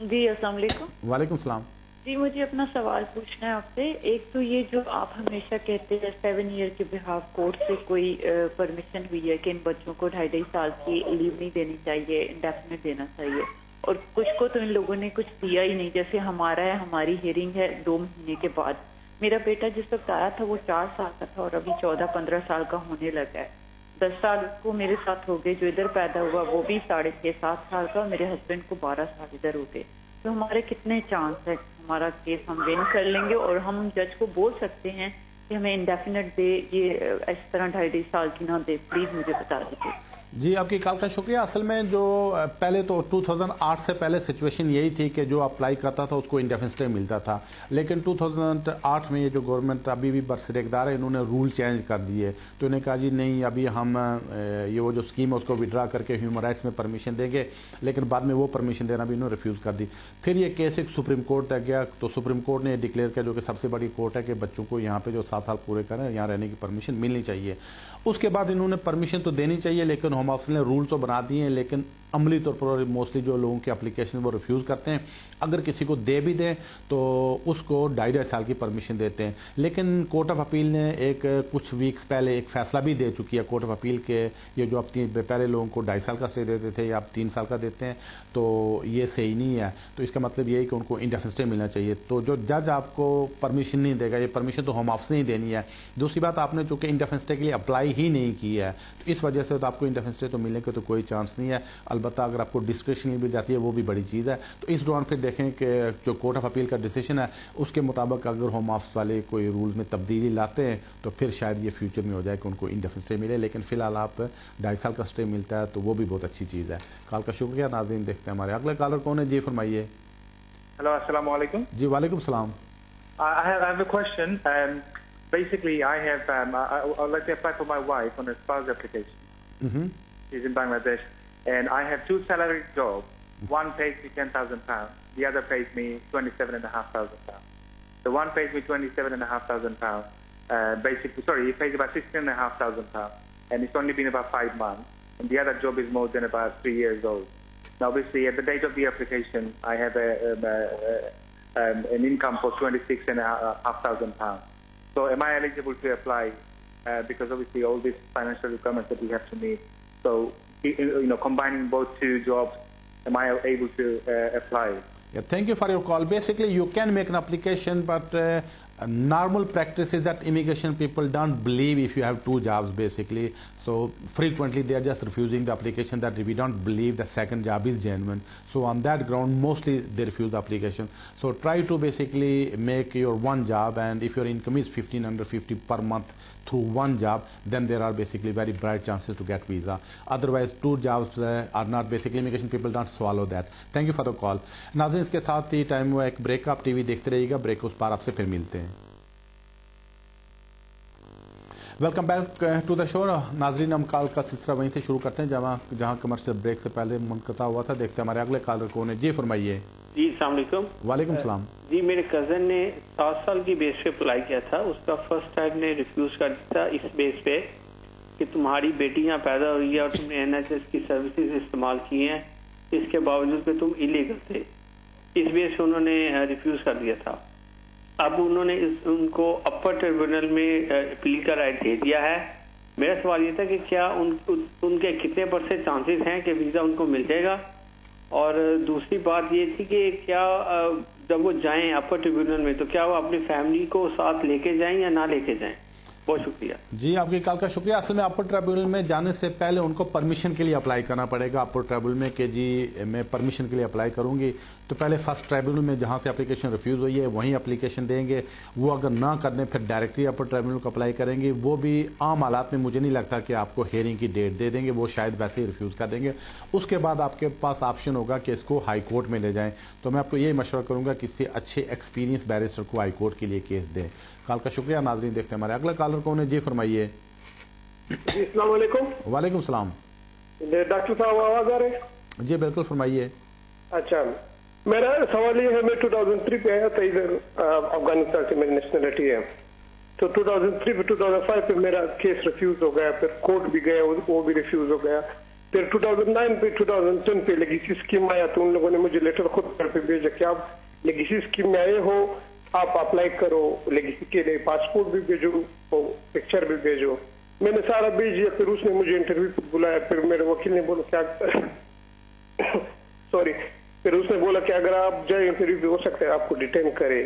जी अस्सलाम वालेकुम। वालेकुम सलाम। जी मुझे अपना सवाल पूछना है आपसे। एक तो ये जो आप हमेशा कहते हैं 7 ईयर के बिहाफ कोर्ट से कोई परमिशन हुई है कि इन बच्चों को 2.5 साल की लीव नहीं देनी चाहिए, इंडेफिनिट देना चाहिए, और कुछ को तो इन लोगों ने कुछ दिया ही नहीं। जैसे हमारा है, हमारी हियरिंग है 2 महीने के बाद। मेरा बेटा जिस वक्त आया था वो 4 साल का था और अभी 14-15 साल का होने लगा है। 10 साल उसको मेरे साथ हो गए, जो इधर पैदा हुआ वो भी 6.5-7 साल का, और मेरे हस्बैंड को 12 साल इधर हो गए। तो हमारे कितने चांस है हमारा केस हम विन कर लेंगे, और हम जज को बोल सकते हैं कि हमें इंडेफिनिट दे, ये इस तरह 2.5 साल की ना दे? प्लीज मुझे बता दीजिए। जी आपकी कॉल का शुक्रिया। असल में जो पहले तो 2008 से पहले सिचुएशन यही थी कि जो अप्लाई करता था उसको इंडेफिनिट स्टे मिलता था, लेकिन 2008 में ये जो गवर्नमेंट अभी भी बरसर इक़्तिदार है, इन्होंने रूल चेंज कर दिए। तो इन्होंने कहा जी नहीं, अभी हम ये वो जो स्कीम है उसको विड्रा करके ह्यूमन राइट्स में परमिशन देंगे, लेकिन बाद में वो परमिशन देना भी इन्होंने रिफ्यूज़ कर दी। फिर ये केस एक सुप्रीम कोर्ट तक गया, तो सुप्रीम कोर्ट ने डिक्लेयर किया, जो कि सबसे बड़ी कोर्ट है, कि बच्चों को यहाँ पे जो 7 साल पूरे करें यहाँ रहने की परमिशन मिलनी चाहिए। उसके बाद इन्होंने परमिशन तो देनी चाहिए, लेकिन होम ऑफिस ने रूल तो बना दिए हैं, लेकिन अमली तौर पर मोस्टली जो लोगों की एप्लीकेशन वो रिफ्यूज़ करते हैं। अगर किसी को दे भी दें तो उसको 2.5 साल की परमिशन देते हैं। लेकिन कोर्ट ऑफ अपील ने एक कुछ वीक्स पहले एक फैसला भी दे चुकी है कोर्ट ऑफ अपील के, ये जो अब पहले लोगों को 2.5 साल का स्टे देते थे या अब 3 साल का देते हैं, तो ये सही नहीं है। तो इसका मतलब ये है कि उनको इंडेफिनिट स्टे मिलना चाहिए। तो जो जज आपको परमिशन नहीं देगा, ये परमिशन तो होम ऑफिस ने ही देनी है। दूसरी बात, आपने चूंकि इंडेफिनिट स्टे के लिए अप्लाई ही नहीं की है, तो इस वजह से तो आपको इंडेफिनिट स्टे तो मिलने के तो कोई चांस नहीं है। अलबत्ता अगर आपको डिस्क्रिप्शन मिल जाती है वो भी बड़ी चीज़ है। तो इस दौरान फिर देखें कि जो कोर्ट ऑफ अपील का डिसीजन है उसके मुताबिक अगर होम ऑफिस वाले कोई रूल्स में तब्दीली लाते हैं तो फिर शायद ये फ्यूचर में हो जाए कि उनको इंडेफिनिट स्टे मिले। लेकिन फिलहाल आप 2.5 साल का स्टे मिलता है तो वो भी बहुत अच्छी चीज़ है। कॉल का शुक्रिया। नाज़रीन देखते हैं हमारे अगले कॉलर कौन है। जी फरमाइए। हेलो अस्सलाम वालेकुम। जी वालेकुम सलाम। I have a question. Basically, I would like to apply for my wife on a spouse application. She's in Bangladesh, and I have 2 salaried jobs. One pays me £10,000. The other pays me £27,500. The one pays me £27,500. He pays about £16,500, and it's only been about 5 months. And the other job is more than about 3 years old. Now, obviously, at the date of the application, I have an income for £26,500. So, am I eligible to apply because obviously all these financial requirements that we have to meet. So, combining both two jobs, am I able to apply? Yeah, thank you for your call. Basically, you can make an application, but normal practice is that immigration people don't believe if you have two jobs, basically. So frequently they are just refusing the application, that we don't believe the second job is genuine. So on that ground, mostly they refuse the application. So try to basically make your one job, and if your income is $1,550 per month through one job, then there are basically very bright chances to get visa. Otherwise, two jobs are not, basically immigration people don't swallow that. Thank you for the call. नाज़रीन, इसके साथ ही time हुआ एक break. आप TV देखते रहिएगा. Break उस पार आपसे फिर मिलते हैं. Welcome back to the show. नाजरीन, हम कॉल का सिलसिला वहीं से शुरू करते हैं जहां कमर्शियल ब्रेक से पहले मुनक़ता हुआ था. देखते हैं हमारे अगले कॉलर कौन है. जी फरमाइए. जी अस्सलाम वालेकुम. वालेकुम सलाम. जी, मेरे कजन ने 7 साल की बेस पे अप्लाई किया था. उसका फर्स्ट टाइम ने रिफ्यूज कर दिया था इस बेस पे कि तुम्हारी बेटी यहाँ पैदा हुई है और तुमने NHS की सर्विसेज इस्तेमाल की हैं, इसके बावजूद कि तुम इलीगल थे. इस बेस पे उन्होंने रिफ्यूज कर दिया था. अब उन्होंने उनको अपर ट्रिब्यूनल में अपील का राइट दे दिया है. मेरा सवाल ये था कि क्या उनके कितने % चांसेस हैं कि वीज़ा उनको मिल जाएगा. और दूसरी बात ये थी कि क्या जब वो जाएं अपर ट्रिब्यूनल में तो क्या वो अपनी फैमिली को साथ लेके जाएं या ना लेके जाएं. बहुत शुक्रिया. जी, आपकी कॉल का शुक्रिया. असल में अपर ट्रिब्यूनल में जाने से पहले उनको परमिशन के लिए अप्लाई करना पड़ेगा अपर ट्रिब्यूनल में कि जी मैं परमिशन के लिए अप्लाई करूंगी. तो पहले फर्स्ट ट्रिब्यूनल में जहां से एप्लीकेशन रिफ्यूज हुई है वहीं एप्लीकेशन देंगे. वो अगर ना कर दें फिर डायरेक्टली अपर ट्रिब्यूनल को अप्लाई करेंगे. वो भी आम हालात में मुझे नहीं लगता कि आपको हेयरिंग की डेट दे देंगे. वो शायद वैसे ही रिफ्यूज कर देंगे. उसके बाद आपके पास ऑप्शन होगा कि इसको हाई कोर्ट में ले जाएं. तो मैं आपको यही मशवरा करूंगा कि किसी अच्छे एक्सपीरियंस बैरिस्टर को हाई कोर्ट के लिए केस दें. कॉल का शुक्रिया. नाजरीन, देखते हैं हमारे अगला कॉलर कौन है. जी फरमाइए. अस्सलाम वालेकुम. वालेकुम सलाम. डॉक्टर साहब आवाज आ रही है? जी बिल्कुल, फरमाइए. अच्छा, मेरा सवाल ये है, मैं 2003 पे आया था इधर अफगानिस्तान से, मेरी नेशनलिटी है. तो 2003 पे 2005 पे मेरा केस रिफ्यूज हो गया. फिर कोर्ट भी गया, वो भी रिफ्यूज हो गया. फिर 2009 पे 2010 पे लेगेसी स्कीम आया तो उन लोगों ने मुझे लेटर खुद घर पे भेजा कि आप लेगेसी स्कीम में आए हो, आप अप्लाई करो लेगेसी के लिए, पासपोर्ट भी भेजो, पिक्चर भी भेजो. मैंने सारा भेज दिया. फिर उसने मुझे इंटरव्यू पर बुलाया. फिर मेरे वकील ने बोला क्या सॉरी फिर उसने बोला कि अगर आप जाए इंटरव्यू पे हो सकता है आपको डिटेन करे.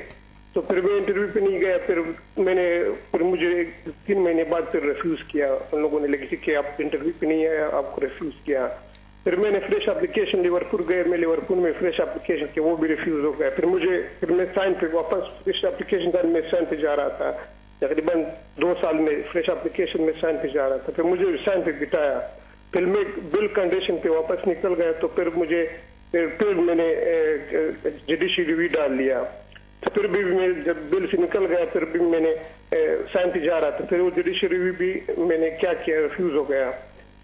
तो फिर मैं इंटरव्यू पे नहीं गया. फिर मुझे 3 महीने बाद फिर रिफ्यूज किया. उन लोगों ने लेगेसी कि आप इंटरव्यू पे नहीं आया, आपको रिफ्यूज किया. फिर मैंने फ्रेश एप्लीकेशन लिवरपूल गए, मैं लिवरपूल में फ्रेश एप्लीकेशन किया, वो भी रिफ्यूज हो गया. फिर मैं साइन पे वापस फ्रेश एप्लीकेशन का मैं साइन पे जा रहा था. तकरीबन 2 साल में फ्रेश एप्लीकेशन में साइन पे जा रहा था. फिर मुझे साइन पे बिठाया. फिर मैं बिल कंडीशन पे वापस निकल गया. तो फिर मैंने जुडिशरी रिव्यू डाल लिया. तो फिर भी मैं जब बिल से निकल गया फिर भी मैंने साइन पे जा रहा था. फिर वो जुडिशरी रिव्यू भी मैंने क्या किया, रिफ्यूज हो गया.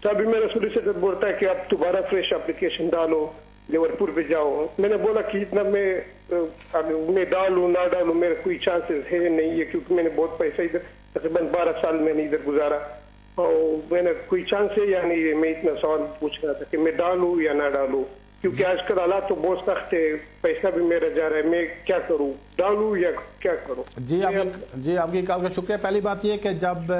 तो अभी मेरा सोलिसिटर बोलता है कि आप दोबारा फ्रेश एप्लीकेशन डालो, लिवरपूल पे जाओ. मैंने बोला कि इतना मैं डालू ना डालू मेरा कोई चांसेस है नहीं है, क्योंकि मैंने बहुत पैसा इधर तकरीबन 12 साल मैंने इधर गुजारा और मैंने कोई चांस है या नहीं है. मैं इतना सवाल पूछ रहा था कि मैं डालू या ना डालू, क्योंकि आजकल हालात तो बहुत सख्त है, पैसा भी मेरा जा रहा है. मैं क्या करूं, डालू या क्या करूं? जी आपकी कॉल का शुक्रिया. पहली बात यह कि जब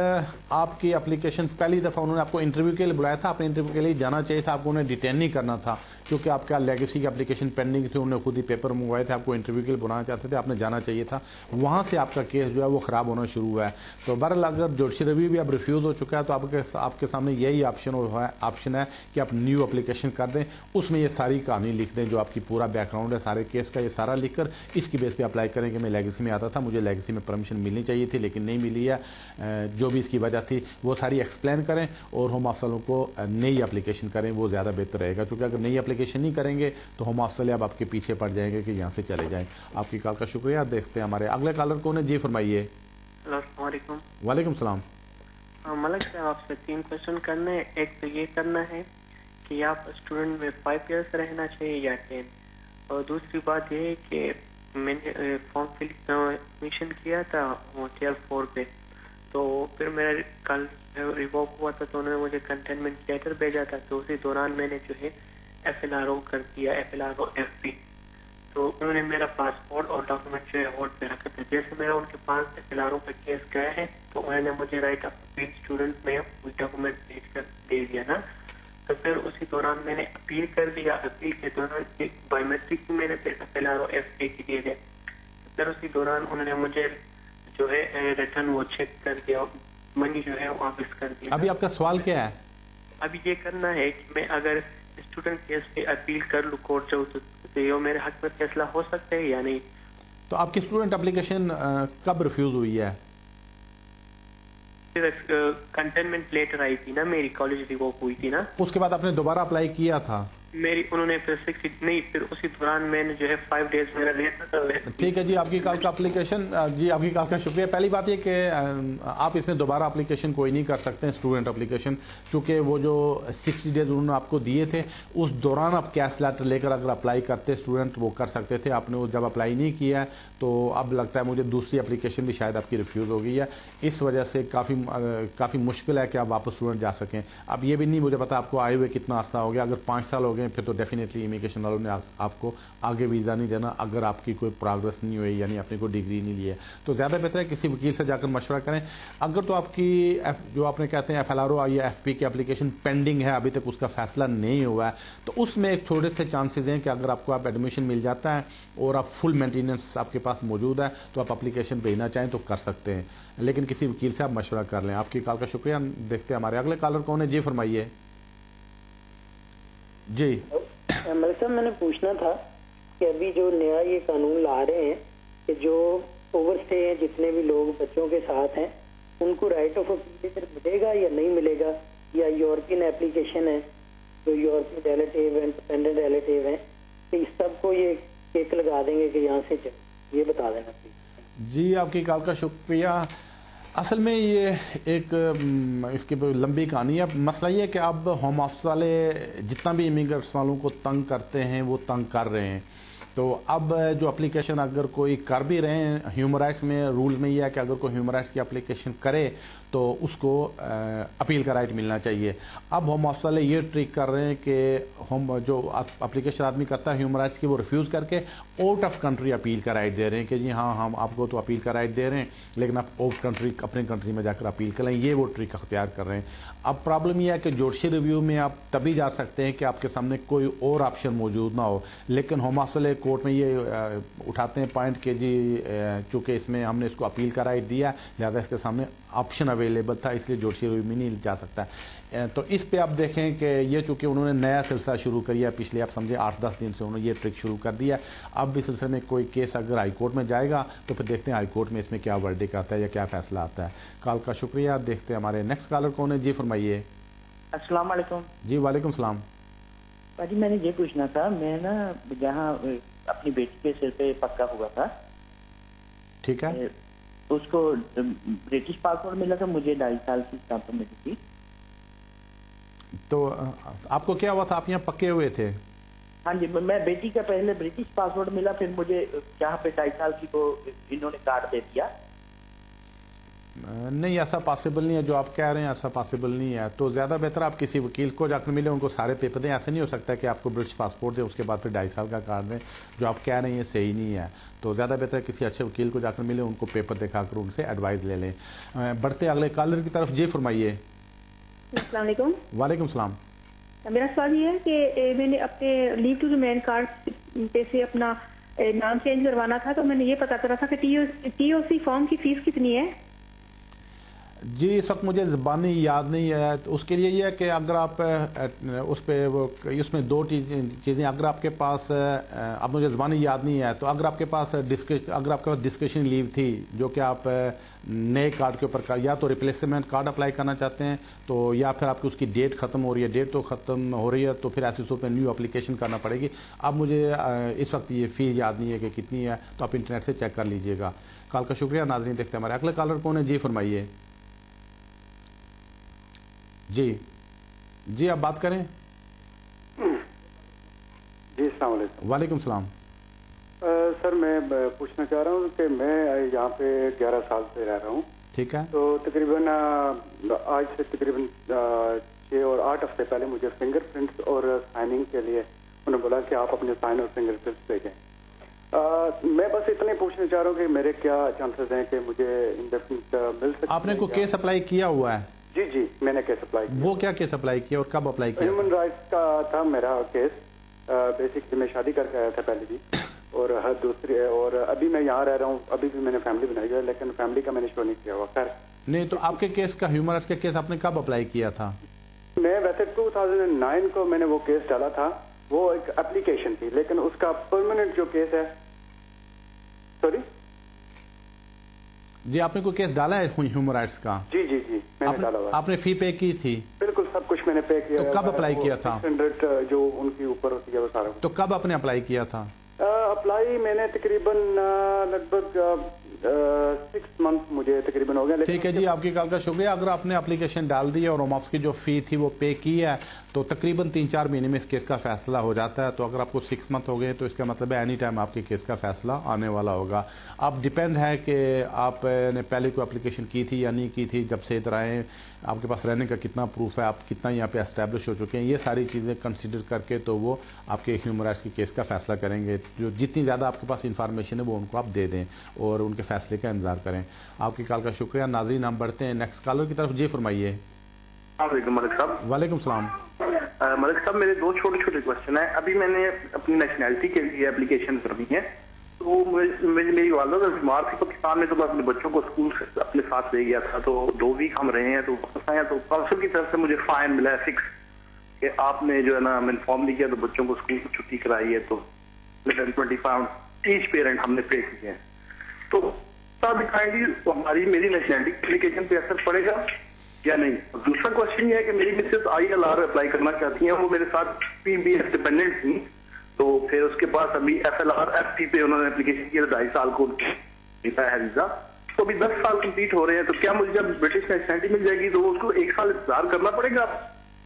आपकी एप्लीकेशन पहली दफा उन्होंने आपको इंटरव्यू के लिए बुलाया था, आपने इंटरव्यू के लिए जाना चाहिए था. आपको उन्हें डिटेन नहीं करना था क्योंकि आपका लेगेसी की एप्लीकेशन पेंडिंग थी. उन्होंने खुद ही पेपर मंगवाए थे, आपको इंटरव्यू के लिए बुलाना चाहते थे, आपने जाना चाहिए था. वहां से आपका केस जो है वो खराब होना शुरू हुआ है. तो बहरहाल अगर जुडिशरी रिव्यू भी अब रिफ्यूज हो चुका है तो आपके सामने यही ऑप्शन है कि आप न्यू एप्लीकेशन कर दें. उसमें ये सारी कहानी लिख दें, जो आपकी पूरा बैकग्राउंड है सारे केस का, ये सारा लिखकर इसकी बेस पे अप्लाई करें कि मैं लेगेसी में आता था, मुझे लेगेसी में परमिशन मिलनी चाहिए थी लेकिन नहीं मिली है, जो भी इसकी वजह थी वो सारी एक्सप्लेन करें और होम अफसरों को नई एप्लीकेशन करें. वो ज्यादा बेहतर रहेगा, क्योंकि अगर नई एप्लीकेशन नहीं करेंगे तो होम अफसर अब आपके पीछे पड़ जाएंगे कि यहाँ से चले जाएं. आपकी कॉल का शुक्रिया. देखते हैं हमारे अगले कॉलर कौन है. जी फरमाइए. वालेकुम सलाम. मलिक साहब, आपसे 3 क्वेश्चन करने. एक तो ये करना है कि आप स्टूडेंट में 5 ईयर्स रहना चाहिए या 10. और दूसरी बात ये है कि मैंने फॉर्म फिल किया था Tier 4 पे, तो फिर मेरा कल रिवोक हुआ था तो उन्होंने मुझे कंटेनमेंट लेटर भेजा था. तो उसी दौरान मैंने जो है FLRO कर दिया, FLRO FP. तो उन्होंने मेरा पासपोर्ट और डॉक्यूमेंट जो है होल्ड पे रखा था। जैसे मेरा उनके 5 FLRO पे केस गया है तो उन्होंने मुझे राइट ऑफ अपील स्टूडेंट में कोई डॉक्यूमेंट भेज कर दे दिया ना, तो फिर उसी दौरान मैंने अपील कर दिया। अपील के दौरान एक बायोमेट्रिक मैंने फिर FLRO FA की दिए गए, तो फिर उसी दौरान उन्होंने मुझे जो है रिटर्न वो चेक कर दिया, मनी जो है वापस कर दिया। अभी आपका सवाल क्या है? अभी ये करना है कि मैं अगर स्टूडेंट केस पे अपील कर लूँ कोर्ट जाऊँ तो ये मेरे हक में फैसला हो सकता है या नहीं? तो आपकी स्टूडेंट एप्लीकेशन कब रिफ्यूज हुई है? कंटेनमेंट लेटर आई थी ना, मेरी कॉलेज रिवोक हुई थी ना, उसके बाद आपने दोबारा अप्लाई किया था? मेरी उन्होंने फिर 60 नहीं, फिर उसी दौरान मैंने जो है 5 डेज मेरा रहता। ठीक है जी, आपकी कॉल का एप्लीकेशन, जी आपकी कॉल का शुक्रिया। पहली बात ये कि आप इसमें दोबारा एप्लीकेशन कोई नहीं कर सकते हैं स्टूडेंट एप्लीकेशन, चूंकि वो जो 60 डेज उन्होंने आपको दिए थे उस दौरान आप कैश लेटर लेकर अगर अप्लाई करते स्टूडेंट वो कर सकते थे। आपने वो जब अप्लाई नहीं किया है तो अब लगता है मुझे दूसरी एप्लीकेशन भी शायद आपकी रिफ्यूज हो गई है, इस वजह से काफ़ी मुश्किल है कि आप वापस स्टूडेंट जा सकें। अब ये भी नहीं मुझे पता आपको आए हुए कितना अर्सा हो गया, अगर 5 साल हो गए फिर तो डेफिनेटली इमिग्रेशन वालों ने आपको आगे वीज़ा नहीं देना अगर आपकी कोई प्रोग्रेस नहीं हुई, यानी आपने कोई डिग्री नहीं ली है। तो ज़्यादा बेहतर है किसी वकील से जाकर मशवरा करें। अगर तो आपकी जो आपने कहते हैं FLRO या FP की एप्लीकेशन पेंडिंग है, अभी तक उसका फैसला नहीं हुआ है, तो उसमें एक थोड़े से चांसेस हैं कि अगर आपको आप एडमिशन मिल जाता है और आप फुल मेंटेनेंस आपके पास मौजूद है तो आप एप्लीकेशन भेजना चाहें तो कर सकते हैं, लेकिन किसी वकील से आप मशवरा कर लें। आपकी कॉल का शुक्रिया। देखते हैं हमारे अगले कॉलर कौन है। जी फरमाइए। जी मलिक साहब, मैंने पूछना था कि अभी जो नया ये कानून ला रहे हैं कि जो ओवरस्टे हैं जितने भी लोग बच्चों के साथ हैं उनको राइट ऑफ अपील मिलेगा या नहीं मिलेगा, या यूरोपियन एप्लीकेशन है जो European relative and dependent relative हैं कि इस सब को ये केक लगा देंगे कि यहाँ से ये बता देना प्लीज। जी आपकी कॉल का शुक्रिया। असल में ये एक इसकी लंबी कहानी है। मसला ये है कि अब होम ऑफिस वाले जितना भी इमिग्रेंट्स वालों को तंग करते हैं वो तंग कर रहे हैं। तो अब जो एप्लीकेशन अगर कोई कर भी रहे हैं, ह्यूमन राइट्स में रूल में यह है कि अगर कोई ह्यूमन राइट्स की एप्लीकेशन करे तो उसको अपील का राइट मिलना चाहिए। अब होम ऑफिस वाले ये ट्रिक कर रहे हैं कि होम जो एप्लीकेशन आदमी करता है ह्यूमन राइट्स की वो रिफ्यूज़ करके आउट ऑफ कंट्री अपील का राइट दे रहे हैं कि जी हाँ हम आपको तो अपील का राइट दे रहे हैं लेकिन आप आउट कंट्री अपने कंट्री में जाकर अपील कर लें। ये वो ट्रिक अख्तियार कर रहे हैं। अब प्रॉब्लम यह है कि जोशी रिव्यू में आप तभी जा सकते हैं कि आपके सामने कोई और ऑप्शन मौजूद ना हो, लेकिन होम ऑफिस वाले कोर्ट में ये उठाते हैं पॉइंट के जी चूंकि इसमें हमने इसको अपील का राइट दिया लिहाजा इसके सामने ऑप्शन अवेलेबल था इसलिए जोशी रिव्यू में नहीं जा सकता। तो इस पे आप देखें कि ये चूंकि उन्होंने नया सिलसिला शुरू किया पिछले आप समझे 8-10 दिन से उन्होंने ये ट्रिक शुरू कर दिया। अब इस सिलसिले में कोई केस अगर हाईकोर्ट में जाएगा तो फिर देखते हैं हाईकोर्ट में इसमें क्या वर्डिक्ट आता है या क्या फैसला आता है। कॉल का शुक्रिया। देखते हैं हमारे नेक्स्ट कॉलर कौन है। जी फरमाइए। अस्सलाम वालेकुम। जी वालेकुम सलाम। भाजी मैंने ये पूछना था, मैं ना जहाँ अपनी बेटी के सिर पे पक्का हुआ था, ठीक है, उसको ब्रिटिश पासपोर्ट मिला था, मुझे 2.5 साल की स्टाम्प मिली थी। तो आपको क्या हुआ था, आप यहाँ पक्के हुए थे? हाँ जी, मैं बेटी का पहले ब्रिटिश पासपोर्ट मिला, फिर मुझे यहाँ पे 2.5 साल की को इन्होंने कार्ड दे दिया। नहीं ऐसा पॉसिबल नहीं है जो आप कह रहे हैं, ऐसा पॉसिबल नहीं है। तो ज्यादा बेहतर आप किसी वकील को जाकर मिले, उनको सारे पेपर दें। ऐसा नहीं हो सकता कि आपको ब्रिटिश पासपोर्ट दे उसके बाद फिर 2.5 साल का कार्ड दें। जो आप कह रहे हैं सही नहीं है। तो ज्यादा बेहतर किसी अच्छे वकील को जाकर मिले, उनको पेपर दिखाकर उनसे एडवाइस ले लें। बढ़ते अगले कॉलर की तरफ। जी फरमाइए। अस्सलाम वालेकुम। वालेकुम सलाम। मेरा सवाल ये है कि मैंने अपने लीव टू रिमेन कार्ड पे से अपना नाम चेंज करवाना था, तो मैंने ये पता करा था कि TOC फॉर्म की फीस कितनी है? जी इस वक्त मुझे ज़बानी याद नहीं है। तो उसके लिए ये है कि अगर आप उस पर वो उसमें 2 चीज़ें, अगर आपके पास अब मुझे ज़बानी याद नहीं है, तो अगर आपके पास डिस्कशन लीव थी जो कि आप नए कार्ड के ऊपर या तो रिप्लेसमेंट कार्ड अप्लाई करना चाहते हैं तो या फिर आपकी उसकी डेट ख़त्म हो रही है, डेट तो ख़त्म हो रही है तो फिर ऐसे सूरत में न्यू एप्लीकेशन करना पड़ेगी। अब मुझे इस वक्त ये फ़ीस याद नहीं है कि कितनी है, तो आप इंटरनेट से चेक कर लीजिएगा। कॉल का शुक्रिया। नाज़रीन देखते हैं हमारे अगले कॉलर कौन है। जी फरमाइए। जी जी आप बात करें। जी अस्सलाम वालेकुम। वालेकुम सलाम। सर मैं पूछना चाह रहा हूँ कि मैं यहाँ पे 11 साल से रह रहा हूँ। ठीक है। तो तकरीबन आज से तकरीबन 6 और 8 हफ्ते पहले मुझे फिंगरप्रिंट्स और साइनिंग के लिए उन्होंने बोला कि आप अपने साइन और फिंगरप्रिंट्स भेजें। میں بس اتنے پوچھنا چاہ رہا ہوں کہ میرے کیا چانسز ہیں کہ مجھے انڈیفینٹ مل سکتے؟ آپ نے کوئی کیس اپلائی کیا ہوا ہے؟ جی میں نے کیس اپلائی کیا. وہ کیا کیس اپلائی کیا اور کب اپلائی کیا؟ ہیومن رائٹس کا تھا میرا کیس. بیسکلی میں شادی کر کے آیا تھا پہلے بھی, اور ہر دوسری, اور ابھی میں یہاں رہ رہا ہوں, ابھی بھی میں نے فیملی بنائی ہے, لیکن فیملی کا میں نے شو نہیں کیا ہوا. خیر نہیں, تو آپ کے کیس کا ہیومن رائٹس کا کیس آپ نے کب اپلائی کیا تھا؟ میں ویسے 2009 کو میں نے وہ کیس ڈالا تھا, وہ ایک اپلیکیشن تھی, لیکن اس کا پرماننٹ جو کیس ہے. سوری جی, آپ نے کوئی کیس ڈالا ہے ہیومن رائٹس کا؟ جی میں نے ڈالا ہوا. آپ نے فی پے کی تھی؟ بالکل سب کچھ میں نے پے کیا. تو کب اپلائی کیا تھا؟ 600 جو ان کے اوپر ہوتی ہے وہ سارا. تو کب آپ نے اپلائی کیا تھا؟ اپلائی میں نے تقریباً لگ بھگ 6 منتھ مجھے تقریباً ہو گیا. ٹھیک ہے جی, آپ کی کال کا شکریہ. اگر آپ نے اپلیکیشن ڈال دی اور ہوم آفس کی جو فی تھی وہ پے کی ہے تو تقریباً 3-4 مہینے میں اس کیس کا فیصلہ ہو جاتا ہے. تو اگر آپ کو 6 منتھ ہو گئے تو اس کا مطلب ہے اینی ٹائم آپ کے کیس کا فیصلہ آنے والا ہوگا. اب ڈیپینڈ ہے کہ آپ نے پہلے کوئی اپلیکیشن کی تھی یا نہیں کی تھی, جب سے ادھر آئے آپ کے پاس رہنے کا کتنا پروف ہے, آپ کتنا یہاں پہ اسٹیبلش ہو چکے ہیں, یہ ساری چیزیں کنسیڈر کر کے تو وہ آپ کے ہیومن رائٹس کی کیس کا فیصلہ کریں گے. جو جتنی زیادہ آپ کے پاس انفارمیشن ہے وہ ان کو آپ دے دیں اور ان کے فیصلے کا انتظار کریں. آپ کی کال کا شکریہ. ناظرین, ہم بڑھتے ہیں نیکسٹ کالر کی طرف. جی فرمائیے. السلام علیکم ملک صاحب. وعلیکم السلام. ملک صاحب, میرے 2 چھوٹے کوشچن ہیں. ابھی میں نے اپنی نیشنلٹی کے لیے اپلیکیشن کرنی ہے, تو میری والدہ بیمار تھی پاکستان میں, تو میں اپنے بچوں کو اسکول سے اپنے ساتھ لے گیا تھا. تو 2 ویک ہم رہے ہیں, تو واپس آئے ہیں, تو کونسل کی طرف سے مجھے فائن ملا ہے 6 کہ آپ نے جو ہے نا انفارم نہیں کیا, تو بچوں کو اسکول کی چھٹی کرائی ہے, تو 25 ایچ پیرنٹ ہم نے پے کیے ہیں. تو ہماری میری نیشنلٹی اپلیکیشن پہ اثر پڑے گا یا نہیں؟ دوسرا کوشچن یہ ہے کہ میری مسز ILR اپلائی کرنا چاہتی ہیں, وہ میرے ساتھ PBS ڈپینڈنٹ تھی, تو پھر اس کے پاس ابھی FLR FT پہ انہوں نے اپلیکیشن کی, 2.5 سال کو ملتا ہے ویزا, تو ابھی 10 سال کمپلیٹ ہو رہے ہیں. تو کیا مجھے جب برٹش نیشنلٹی مل جائے گی تو اس کو 1 سال انتظار کرنا پڑے گا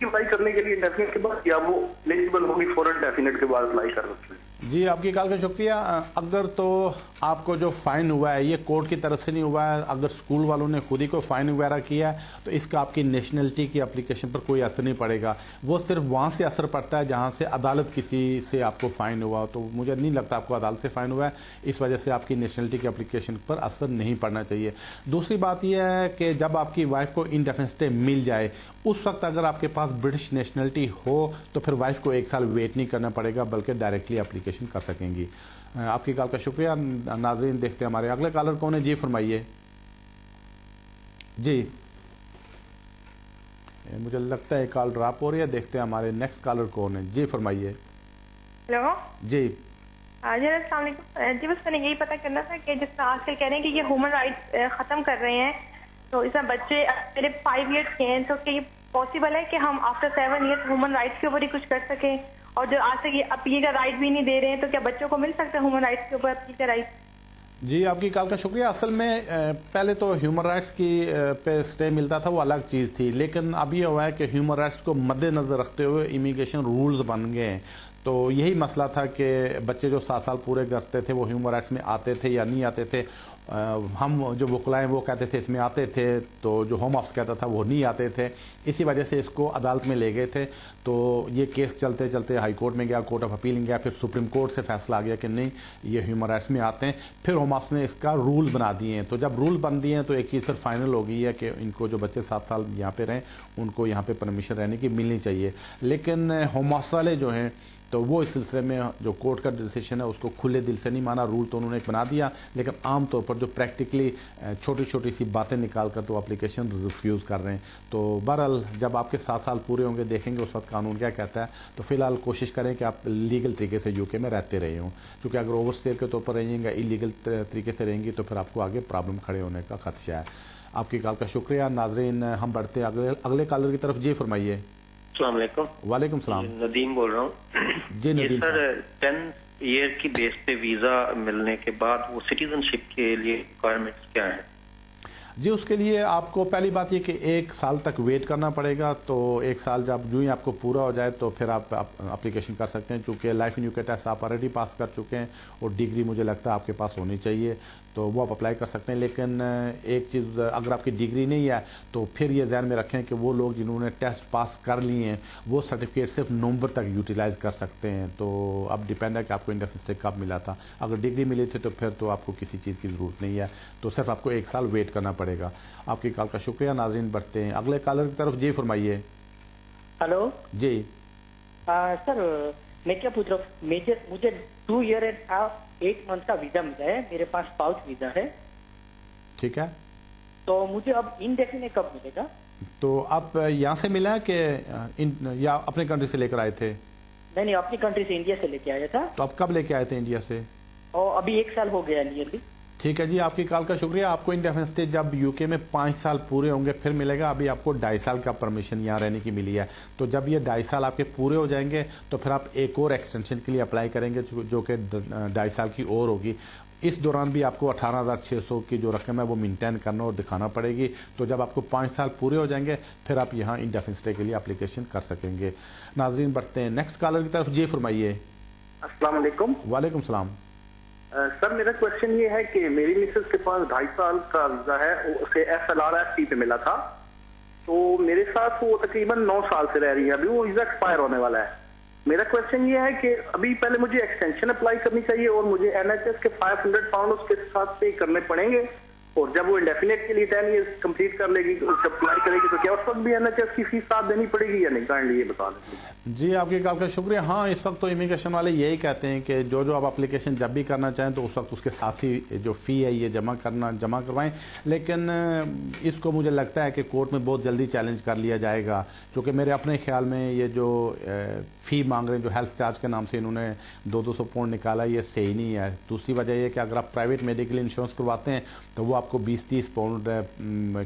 اپلائی کرنے کے لیے ڈیفینیٹ کے بعد, یا وہ ایلیجیبل ہوگی فوراً ڈیفینیٹ کے بعد اپلائی کر سکتے ہیں؟ جی, آپ کی کال کا شکریہ. اگر تو آپ کو جو فائن ہوا ہے یہ کورٹ کی طرف سے نہیں ہوا ہے, اگر اسکول والوں نے خود ہی کو فائن وغیرہ کیا ہے تو اس کا آپ کی نیشنلٹی کی اپلیکیشن پر کوئی اثر نہیں پڑے گا. وہ صرف وہاں سے اثر پڑتا ہے جہاں سے عدالت کسی سے آپ کو فائن ہوا. تو مجھے نہیں لگتا آپ کو عدالت سے فائن ہوا ہے, اس وجہ سے آپ کی نیشنلٹی کی اپلیکیشن پر اثر نہیں پڑنا چاہیے. دوسری بات یہ ہے کہ جب آپ کی وائف کو انڈیفینس اسٹے مل جائے اس وقت اگر آپ کے پاس برٹش نیشنلٹی ہو تو پھر وائف کو 1 سال ویٹ نہیں کرنا پڑے گا, بلکہ ڈائریکٹلی اپلیکیشن کر سکیں گی. آپ کی کال کا شکریہ. ناظرین, دیکھتے ہیں ہمارے اگلے کالر کون ہے. جی فرمائیے. جی, مجھے لگتا ہے کال ڈراپ ہو رہی ہے, دیکھتے ہیں ہمارے نیکسٹ کالر کون ہے. جی فرمائیے. ہیلو. جی جی السلام علیکم. جی بس میں نے یہی پتا کرنا تھا کہ جس طرح آج کل کہہ رہے ہیں کہ یہ ہیومن رائٹس ختم کر رہے ہیں, تو اس میں بچے میرے 5 ایئرس کے ہیں, تو کیا یہ پاسبل ہے کہ ہم آفٹر 7 ایئرس ہیومن رائٹس کے اوپر ہی کچھ کر سکیں؟ اور جو آج تک یہ اپیل کا رائٹ بھی نہیں دے رہے ہیں, تو کیا بچوں کو مل سکتا ہے ہیومن رائٹس کے اوپر اپیل کا رائٹ؟ جی, آپ کی کال کا شکریہ. اصل میں پہلے تو ہیومن رائٹس کی پہ اسٹے ملتا تھا, وہ الگ چیز تھی, لیکن اب یہ ہوا ہے کہ ہیومن رائٹس کو مد نظر رکھتے ہوئے امیگریشن رولز بن گئے ہیں. تو یہی مسئلہ تھا کہ بچے جو 7 سال پورے کرتے تھے وہ ہیومن رائٹس میں آتے تھے یا نہیں آتے تھے. ہم جو وکلا ہیں وہ کہتے تھے اس میں آتے تھے, تو جو ہوم آفس کہتا تھا وہ نہیں آتے تھے. اسی وجہ سے اس کو عدالت میں لے گئے تھے. تو یہ کیس چلتے چلتے ہائی کورٹ میں گیا, کورٹ آف اپیل گیا, پھر سپریم کورٹ سے فیصلہ آ گیا کہ نہیں یہ ہیومن رائٹس میں آتے ہیں. پھر ہوم آفس نے اس کا رول بنا دیے ہیں. تو جب رول بن دیے ہیں تو ایک چیز پھر فائنل ہو گئی ہے کہ ان کو جو بچے 7 سال یہاں پہ رہیں ان کو یہاں پہ پرمیشن رہنے کی ملنی چاہیے. لیکن ہوم آفس والے جو ہیں تو وہ اس سلسلے میں جو کورٹ کا ڈیسیشن ہے اس کو کھلے دل سے نہیں مانا. رول تو انہوں نے بنا دیا, لیکن عام طور پر جو پریکٹیکلی چھوٹی چھوٹی سی باتیں نکال کر تو اپلیکیشن ریفیوز کر رہے ہیں. تو بہرحال جب آپ کے 7 سال پورے ہوں گے دیکھیں گے اس وقت قانون کیا کہتا ہے. تو فی الحال کوشش کریں کہ آپ لیگل طریقے سے UK میں رہتے رہے ہوں, کیونکہ اگر اوور اسٹے کے طور پر رہیں گے, انلیگل طریقے سے رہیں گی تو پھر آپ کو آگے پرابلم کھڑے ہونے کا خدشہ ہے. آپ کی کال کا شکریہ. ناظرین, ہم بڑھتے ہیں اگلے کالر کی طرف. جی فرمائیے. السلام علیکم. وعلیکم السلام. ندیم بول رہا ہوں. جی ندیم سر, 10 ایئر کی بیس پہ ویزا ملنے کے بعد وہ سٹیزن شپ کے لیے ریکوائرمنٹس کیا ہیں؟ جی, اس کے لیے آپ کو پہلی بات یہ کہ 1 سال تک ویٹ کرنا پڑے گا. تو 1 سال جب جو ہی آپ کو پورا ہو جائے تو پھر آپ اپلیکیشن کر سکتے ہیں. چونکہ لائف ان UK ٹیسٹ آپ آلریڈی پاس کر چکے ہیں اور ڈگری مجھے لگتا ہے آپ کے پاس ہونی چاہیے. تو وہ آپ اپلائی کر سکتے ہیں. لیکن ایک چیز, اگر آپ کی ڈگری نہیں ہے تو پھر یہ ذہن میں رکھیں کہ وہ لوگ جنہوں نے ٹیسٹ پاس کر لیے ہیں وہ سرٹیفکیٹ صرف نومبر تک یوٹیلائز کر سکتے ہیں. تو اب ڈیپینڈ ہے کہ آپ کو انڈیفینٹ اسٹے کب ملا تھا. اگر ڈگری ملی تھی تو پھر تو آپ کو کسی چیز کی ضرورت نہیں ہے, تو صرف آپ کو 1 سال ویٹ کرنا پڑے گا. آپ کی کال کا شکریہ. ناظرین بڑھتے ہیں اگلے کالر کی طرف. جی فرمائیے. ہلو جی سر, میں کیا پوچھ رہا ہوں, مجھے 2 year and 8 months کا ویزا ملا ہے, میرے پاس اسپاؤس ویزا ہے. ٹھیک ہے, تو مجھے اب انڈیفینٹ کب ملے گا؟ تو آپ یہاں سے ملا کہ یا اپنے کنٹری سے لے کر آئے تھے؟ نہیں, اپنی کنٹری سے انڈیا سے لے کے آیا تھا. تو آپ کب لے کے آئے تھے انڈیا سے؟ اور ابھی 1 سال ہو گیا نیئرلی. ٹھیک ہے جی, آپ کی کال کا شکریہ. آپ کو انڈیفینٹ اسٹے جب یو کے میں 5 سال پورے ہوں گے پھر ملے گا. ابھی آپ کو 2.5 سال کا پرمیشن یہاں رہنے کی ملی ہے. تو جب یہ 2.5 سال آپ کے پورے ہو جائیں گے تو پھر آپ ایک اور ایکسٹینشن کے لیے اپلائی کریں گے جو کہ 2.5 سال کی اور ہوگی. اس دوران بھی آپ کو 18,600 کی جو رقم ہے وہ مینٹین کرنا اور دکھانا پڑے گی. تو جب آپ کو 5 سال پورے ہو جائیں گے پھر آپ یہاں انڈیفینٹ اسٹے کے لیے اپلیکیشن کر سکیں گے. ناظرین بڑھتے ہیں نیکسٹ کالر کی طرف. جی فرمائیے. السلام علیکم. وعلیکم السلام. سر میرا کوشچن یہ ہے کہ میری مسز کے پاس 2.5 سال کا ویزا ہے, اسے SLR-ST پہ ملا تھا, تو میرے ساتھ وہ تقریباً 9 سال سے رہ رہی ہے. ابھی وہ ویزا ایکسپائر ہونے والا ہے. میرا کوشچن یہ ہے کہ ابھی پہلے مجھے ایکسٹینشن اپلائی کرنی چاہیے اور مجھے NHS کے 500 پاؤنڈ اس کے ساتھ پے کرنے پڑیں گے, اور جب وہ انڈیفینٹ کے لیے 10 ایئرس کمپلیٹ کر لے گی, جب اپلائی کرے گی تو کیا اس وقت بھی NHS کی فیس ساتھ دینی پڑے گی یا نہیں؟ کائنڈلی یہ بتا دیں. جی آپ کی کال کا شکریہ. ہاں اس وقت تو امیگریشن والے یہی کہتے ہیں کہ جو آپ اپلیکیشن جب بھی کرنا چاہیں تو اس وقت اس کے ساتھ ہی جو فی ہے یہ جمع کروائیں. لیکن اس کو مجھے لگتا ہے کہ کورٹ میں بہت جلدی چیلنج کر لیا جائے گا, کیونکہ میرے اپنے خیال میں یہ جو فی مانگ رہے ہیں جو ہیلتھ چارج کے نام سے انہوں نے 200 پاؤنڈ نکالا, یہ صحیح نہیں ہے. دوسری وجہ یہ کہ اگر آپ پرائیویٹ میڈیکل انشورنس کرواتے ہیں تو وہ آپ کو 20-30 پاؤنڈ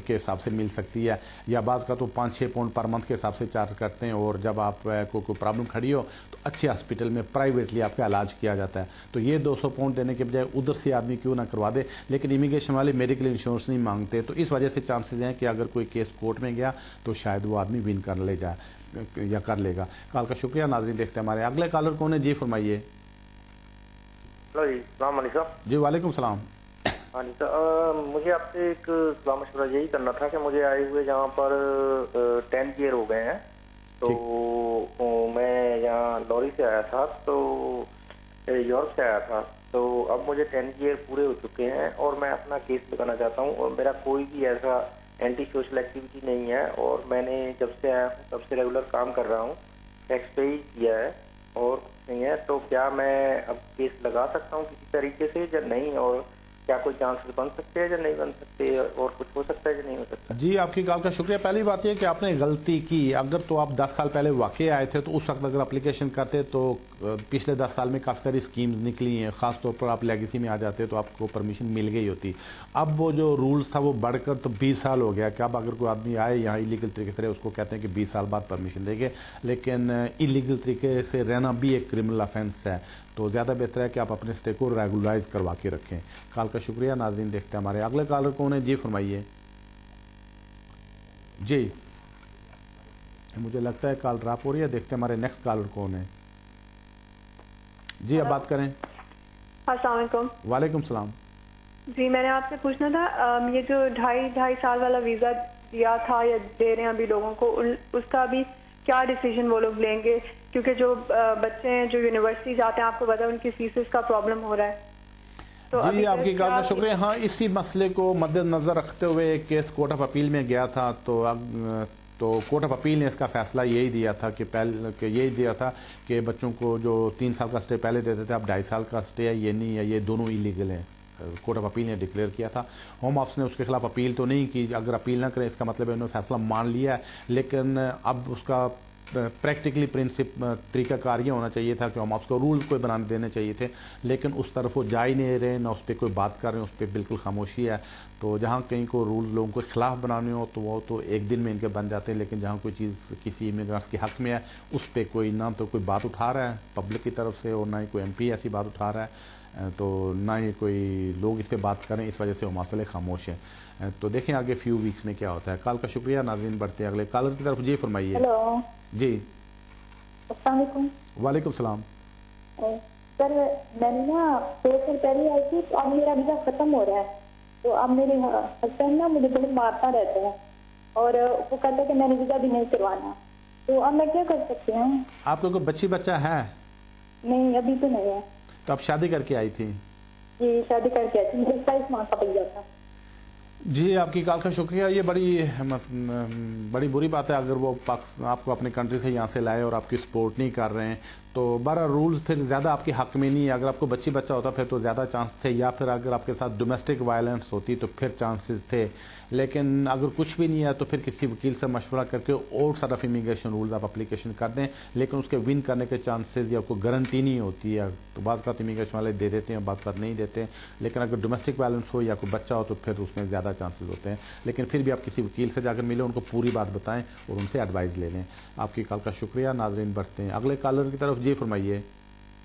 کے حساب سے مل سکتی ہے, یا بعض کا تو 5-6 پاؤنڈ پر منتھ کے حساب سے چارج کرتے ہیں. اور جب آپ کو کوئی پرابلم کھڑی ہو تو اچھے ہاسپٹل میں پرائیویٹلی آپ کا علاج کیا جاتا ہے. تو یہ 200 پاؤنڈ دینے کے بجائے ادھر سے آدمی کیوں نہ کروا دے. لیکن امیگریشن والے میڈیکل انشورنس نہیں مانگتے, تو اس وجہ سے چانسز ہیں کہ اگر کوئی کیس کورٹ میں گیا تو شاید وہ آدمی ون کر لے جائے یا کر لے گا. کال کا شکریہ. ناظرین دیکھتے ہیں ہمارے اگلے کالر کون ہے. جی فرمائیے. ہلو جی, السلام علیکم. جی وعلیکم السلام. ہاں جی سر, مجھے آپ سے ایک سلام مشورہ یہی کرنا تھا کہ مجھے آئے ہوئے جہاں پر 10 ایئر ہو گئے ہیں, تو میں یہاں لوری سے آیا تھا, تو یورپ سے آیا تھا, تو اب مجھے 10 ایئر پورے ہو چکے ہیں اور میں اپنا کیس لگانا چاہتا ہوں, اور میرا کوئی بھی ایسا اینٹی سوشل ایکٹیویٹی نہیں ہے, اور میں نے جب سے آیا ہوں تب سے ریگولر کام کر رہا ہوں, ٹیکس پے ہی کیا ہے اور کچھ نہیں ہے. تو کیا میں اب کیس لگا سکتا ہوں کسی طریقے سے یا نہیں, اور کیا کوئی چانس بن سکتے ہیں یا نہیں بن سکتے, اور کچھ ہو سکتا ہے یا نہیں ہو سکتا؟ جی آپ کی کال کا شکریہ. پہلی بات یہ کہ آپ نے غلطی کی. اگر تو آپ 10 سال پہلے واقع آئے تھے تو اس وقت اگر اپلیکیشن کرتے تو پچھلے 10 سال میں کافی ساری اسکیمز نکلی ہیں, خاص طور پر آپ لیگیسی میں آ جاتے تو آپ کو پرمیشن مل گئی ہوتی. اب وہ جو رولز تھا وہ بڑھ کر تو 20 سال ہو گیا کہ اب اگر کوئی آدمی آئے یہاں ایلیگل طریقے سے رہے اس کو کہتے ہیں کہ 20 سال بعد پرمیشن دیں گے, لیکن ایلیگل طریقے سے رہنا بھی ایک کرمنل افینس ہے. تو زیادہ بہتر ہے کہ آپ اپنے اسٹے کو ریگولرائز کروا کے رکھیں. کال کا شکریہ. ناظرین دیکھتے ہیں ہمارے اگلے کالر کون ہے. جی فرمائیے. جی مجھے لگتا ہے کال ڈراپ ہو رہی ہے. دیکھتے ہیں ہمارے نیکسٹ کالر کون ہے. جی اب بات کریں. السلام علیکم. وعلیکم السلام. جی میں نے آپ سے پوچھنا تھا, یہ جو 2.5 سال والا ویزا دیا تھا یا دے رہے ہیں ابھی لوگوں کو, اس کا ابھی کیا ڈیسیجن وہ لوگ لیں گے, کیونکہ جو بچے ہیں جو یونیورسٹی جاتے ہیں آپ کو پتا ہے ان کی فیسز کا پرابلم ہو رہا ہے. جی آپ کی کال کا شکریہ. ہاں اسی مسئلے کو مد نظر رکھتے ہوئے ایک کیس کورٹ آف اپیل میں گیا تھا, تو کورٹ آف اپیل نے اس کا فیصلہ یہی دیا تھا کہ بچوں کو جو 3 سال کا اسٹے پہلے دیتے تھے اب 2.5 سال کا اسٹے ہے, یہ نہیں ہے, یہ دونوں ایلیگل ہیں. کورٹ آف اپیل نے ڈکلیئر کیا تھا. ہوم آفس نے اس کے خلاف اپیل تو نہیں کی. اگر اپیل نہ کریں اس کا مطلب ہے انہوں نے فیصلہ مان لیا ہے, لیکن اب اس کا پریکٹیکلی طریقہ کار یہ ہونا چاہیے تھا کہ ہوم آفس کو رولز کوئی بنانے دینے چاہیے تھے, لیکن اس طرف وہ جا ہی نہیں رہے, نہ اس پہ کوئی بات کر رہے ہیں, اس پہ بالکل خاموشی ہے. تو جہاں کہیں کو رولز لوگوں کے خلاف بنانے ہو تو وہ تو ایک دن میں ان کے بن جاتے ہیں, لیکن جہاں کوئی چیز کسی امیگرینٹس کے حق میں ہے اس پہ کوئی نہ تو کوئی بات اٹھا رہا ہے پبلک کی طرف سے, اور نہ ہی کوئی ایم پی ایسی بات اٹھا رہا ہے, تو نہ ہی کوئی لوگ اس پہ بات کریں. اس وجہ سے وہ مسئلے خاموش ہیں. تو دیکھیں آگے فیو ویکس میں کیا ہوتا ہے. کال کا شکریہ. ناظرین بڑھتے ہیں اگلے کالر کی طرف. جی فرمائیے. ہیلو جی السلام علیکم. وعلیکم السلام. سر میں نے نا 2 سال پہلے آئی تھی تو اب میرا ویزا ختم ہو رہا ہے تو اب میرے ہسبینڈ نا مجھے بہت مارتا رہتا ہے اور وہ کہتا ہے کہ میں نے ویزا بھی نہیں کروانا تو اب میں کیا کر سکتی ہوں؟ آپ کو کوئی بچی بچہ ہے؟ نہیں ابھی تو نہیں ہے. تو آپ شادی کر کے آئی تھی؟ جی شادی کر کے آئی تھی. مجھے 27 ماہ کا بھیا تھا. جی آپ کی کال کا شکریہ. یہ بڑی بری بات ہے اگر وہ آپ کو اپنے کنٹری سے یہاں سے لائے اور آپ کی سپورٹ نہیں کر رہے ہیں تو بارہ رولز پھر زیادہ آپ کے حق میں نہیں ہے. اگر آپ کو بچی بچہ ہوتا پھر تو زیادہ چانس تھے, یا پھر اگر آپ کے ساتھ ڈومیسٹک وائلنس ہوتی تو پھر چانسز تھے. لیکن اگر کچھ بھی نہیں ہے تو پھر کسی وکیل سے مشورہ کر کے outside of immigration rules آپ اپلیکیشن کر دیں, لیکن اس کے ون کرنے کے چانسز یا کوئی گارنٹی نہیں ہوتی ہے. تو بعض بات امیگریشن والے دے دیتے ہیں, بعض بات نہیں دیتے, لیکن اگر ڈومیسٹک وائلنس ہو یا کوئی بچہ ہو تو پھر اس میں زیادہ چانسز ہوتے ہیں. لیکن پھر بھی آپ کسی وکیل سے جا کر ملیں, ان کو پوری بات بتائیں اور ان سے ایڈوائز لے لیں. آپ کی کال کا شکریہ. ناظرین بڑھتے ہیں اگلے کالر کی طرف. جی فرمائیے.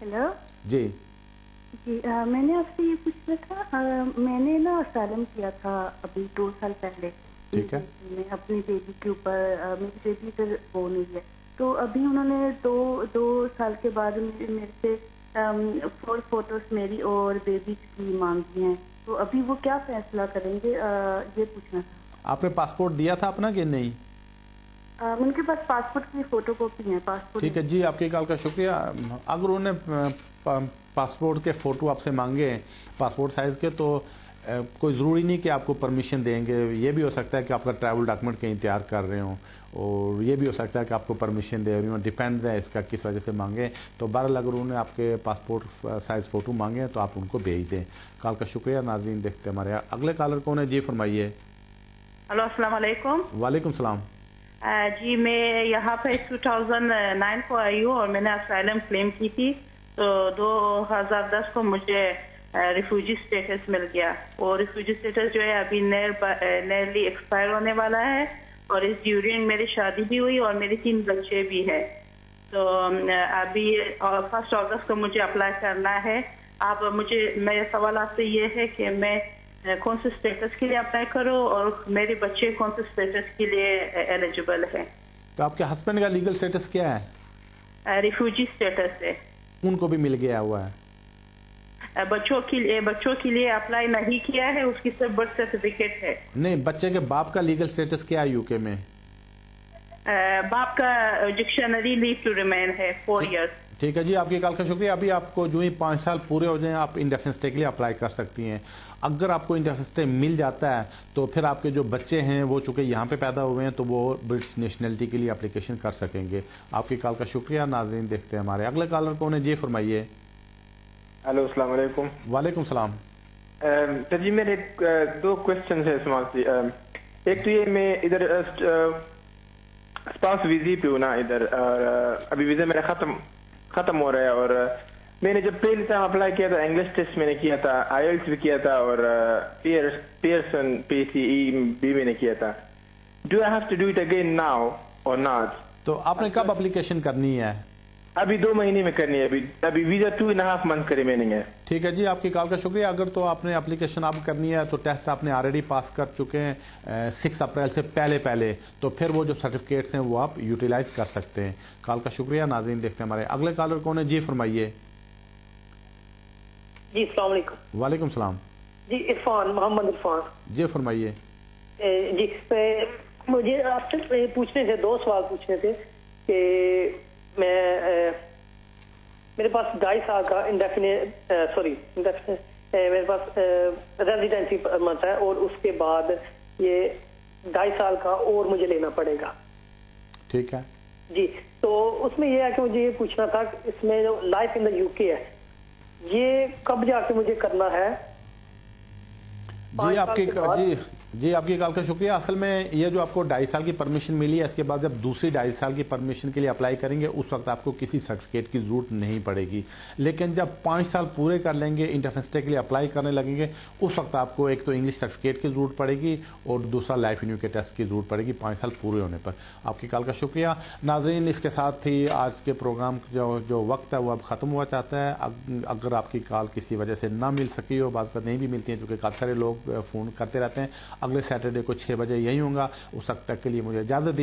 ہیلو. جی میں نے آپ سے یہ پوچھنا تھا, میں نے نا اسائلم کیا تھا ابھی 2 سال پہلے. ٹھیک ہے. میں اپنی بیبی کے اوپر, میری بیبی ادھر وہ نہیں ہے تو ابھی انہوں نے دو سال کے بعد میرے سے 4 فوٹوز میری اور بیبی کی مانگی ہیں, تو ابھی وہ کیا فیصلہ کریں گے یہ پوچھنا تھا. آپ نے پاسپورٹ دیا تھا اپنا کہ نہیں؟ ان کے پاس پاسپورٹ کی فوٹو کاپی ہے. پاسپورٹ. ٹھیک ہے جی آپ کی کال کا شکریہ. اگر انہوں نے پاسپورٹ کے فوٹو آپ سے مانگے پاسپورٹ سائز کے تو کوئی ضروری نہیں کہ آپ کو پرمیشن دیں گے. یہ بھی ہو سکتا ہے کہ آپ کا ٹریول ڈاکومنٹ کہیں تیار کر رہے ہوں, اور یہ بھی ہو سکتا ہے کہ آپ کو پرمیشن دے رہی ہوں. ڈیپینڈ ہے اس کا کس وجہ سے مانگیں. تو بہرحال اگر انہوں نے آپ کے پاسپورٹ سائز فوٹو مانگے تو آپ ان کو بھیج دیں. کال کا شکریہ. ناظرین دیکھتے ہمارے اگلے کالر کون ہے. جی فرمائیے. ہلو السلام علیکم. وعلیکم السلام. جی میں یہاں پہ 2009 کو آئی ہوں اور میں نے اسائلم کلیم کی تھی تو 2010 کو مجھے ریفیوجی اسٹیٹس مل گیا, اور ریفیوجی اسٹیٹس جو ہے ابھی نیرلی ایکسپائر ہونے والا ہے, اور اس ڈیورین میری شادی بھی ہوئی اور میری 3 بچے بھی ہیں. تو ابھی 1 اگست کو مجھے اپلائی کرنا ہے. آپ مجھے, میرا سوال آپ سے یہ ہے کہ میں کون سے اسٹیٹس کے لیے اپلائی کروں اور میرے بچے کون سے اسٹیٹس کے لیے ایلیجیبل ہیں. تو آپ کے ہسبینڈ کا لیگل اسٹیٹس کیا ہے؟ ریفیوجی اسٹیٹس ہے. ان کو بھی مل گیا ہوا ہے. بچوں کے لیے اپلائی نہیں کیا ہے, اس کی صرف برتھ سرٹیفکیٹ ہے. نہیں, بچے کے باپ کا لیگل اسٹیٹس کیا ہے یو کے میں؟ باپ کا ڈکشنری لیو ٹو ریمین ہے 4 ایئرس. ٹھیک ہے جی آپ کی کال کا شکریہ. ابھی آپ کو جو ہی 5 سال پورے ہو جائیں آپ انڈیفینٹ اسٹے کے لیے اپلائی کر سکتی ہیں. اگر آپ کو انڈیفینٹ اسٹے مل جاتا ہے تو پھر آپ کے جو بچے ہیں وہ چونکہ یہاں پہ پیدا ہوئے ہیں تو وہ برٹش نیشنلٹی کے لیے اپلیکیشن کر سکیں گے. آپ کی کال کا شکریہ. ناظرین دیکھتے ہیں ہمارے اگلے کالر کون ہے. جی فرمائیے. ہلو السلام علیکم. وعلیکم السلام. سر جی میرے 2 کوشچنز ہیں سمال سی. ایک تو یہ میں ادھر اسپاؤس ویزی پہ ہوں نا ادھر, ابھی ویزا میرا ختم ہو رہا ہے, اور میں نے جب پہلی ٹائم اپلائی کیا تھا انگلش ٹیسٹ میں نے کیا تھا, آئیلٹس بھی کیا تھا, اور پیئرسن PCE بھی میں نے کیا تھا. Do I have to do it again now اور ناٹ؟ تو آپ نے کب اپلیکیشن کرنی ہے؟ ابھی 2 مہینے میں کرنی ہے. ابھی ویزا 2.5 منتھ کا ریمیننگ ہے. ٹھیک ہے جی آپ کی کال کا شکریہ. اگر تو آپ نے اپلیکیشن اب کرنی ہے تو ٹیسٹ آپ نے آلریڈی پاس کر چکے ہیں 6 اپریل سے پہلے, تو پھر وہ جو سرٹیفکیٹس ہیں وہ آپ یوٹیلائز کر سکتے ہیں. کال کا شکریہ. ناظرین دیکھتے ہیں ہمارے اگلے کالر کون ہے. جی فرمائیے. جی السلام علیکم. وعلیکم السلام. جی عرفان, محمد عرفان. جی فرمائیے. جی مجھے آپ سے پوچھنے تھے, 2 سوال پوچھنے تھے کہ میرے پاس 2.5 سال کا میرے پاس ریزیڈینسی پرمٹ ہے, اور اس کے بعد یہ 2.5 سال کا اور مجھے لینا پڑے گا. ٹھیک ہے جی. تو اس میں یہ ہے کہ مجھے یہ پوچھنا تھا کہ اس میں جو لائف ان دا UK ہے یہ کب جا کے مجھے کرنا ہے؟ جی آپ کی کال کا شکریہ. اصل میں یہ جو آپ کو 2.5 سال کی پرمیشن ملی ہے, اس کے بعد جب دوسری 2.5 سال کی پرمیشن کے لیے اپلائی کریں گے اس وقت آپ کو کسی سرٹیفکیٹ کی ضرورت نہیں پڑے گی. لیکن جب 5 سال پورے کر لیں گے انڈیفینٹ اسٹے کے لیے اپلائی کرنے لگیں گے اس وقت آپ کو ایک تو انگلش سرٹیفکیٹ کی ضرورت پڑے گی اور دوسرا لائف ان UK ٹیسٹ کی ضرورت پڑے گی 5 سال پورے ہونے پر. آپ کی کال کا شکریہ. ناظرین اس کے ساتھ ہی آج کے پروگرام جو وقت ہے وہ اب ختم ہوا چاہتا ہے. اگر آپ کی کال کسی وجہ سے نہ مل سکی ہو, بعض بات نہیں بھی ملتی ہیں کیونکہ کافی سارے لوگ فون کرتے رہتے ہیں, اگلے سیٹرڈے کو 6 بجے یہی ہوں گا. اس وقت تک کے لیے مجھے اجازت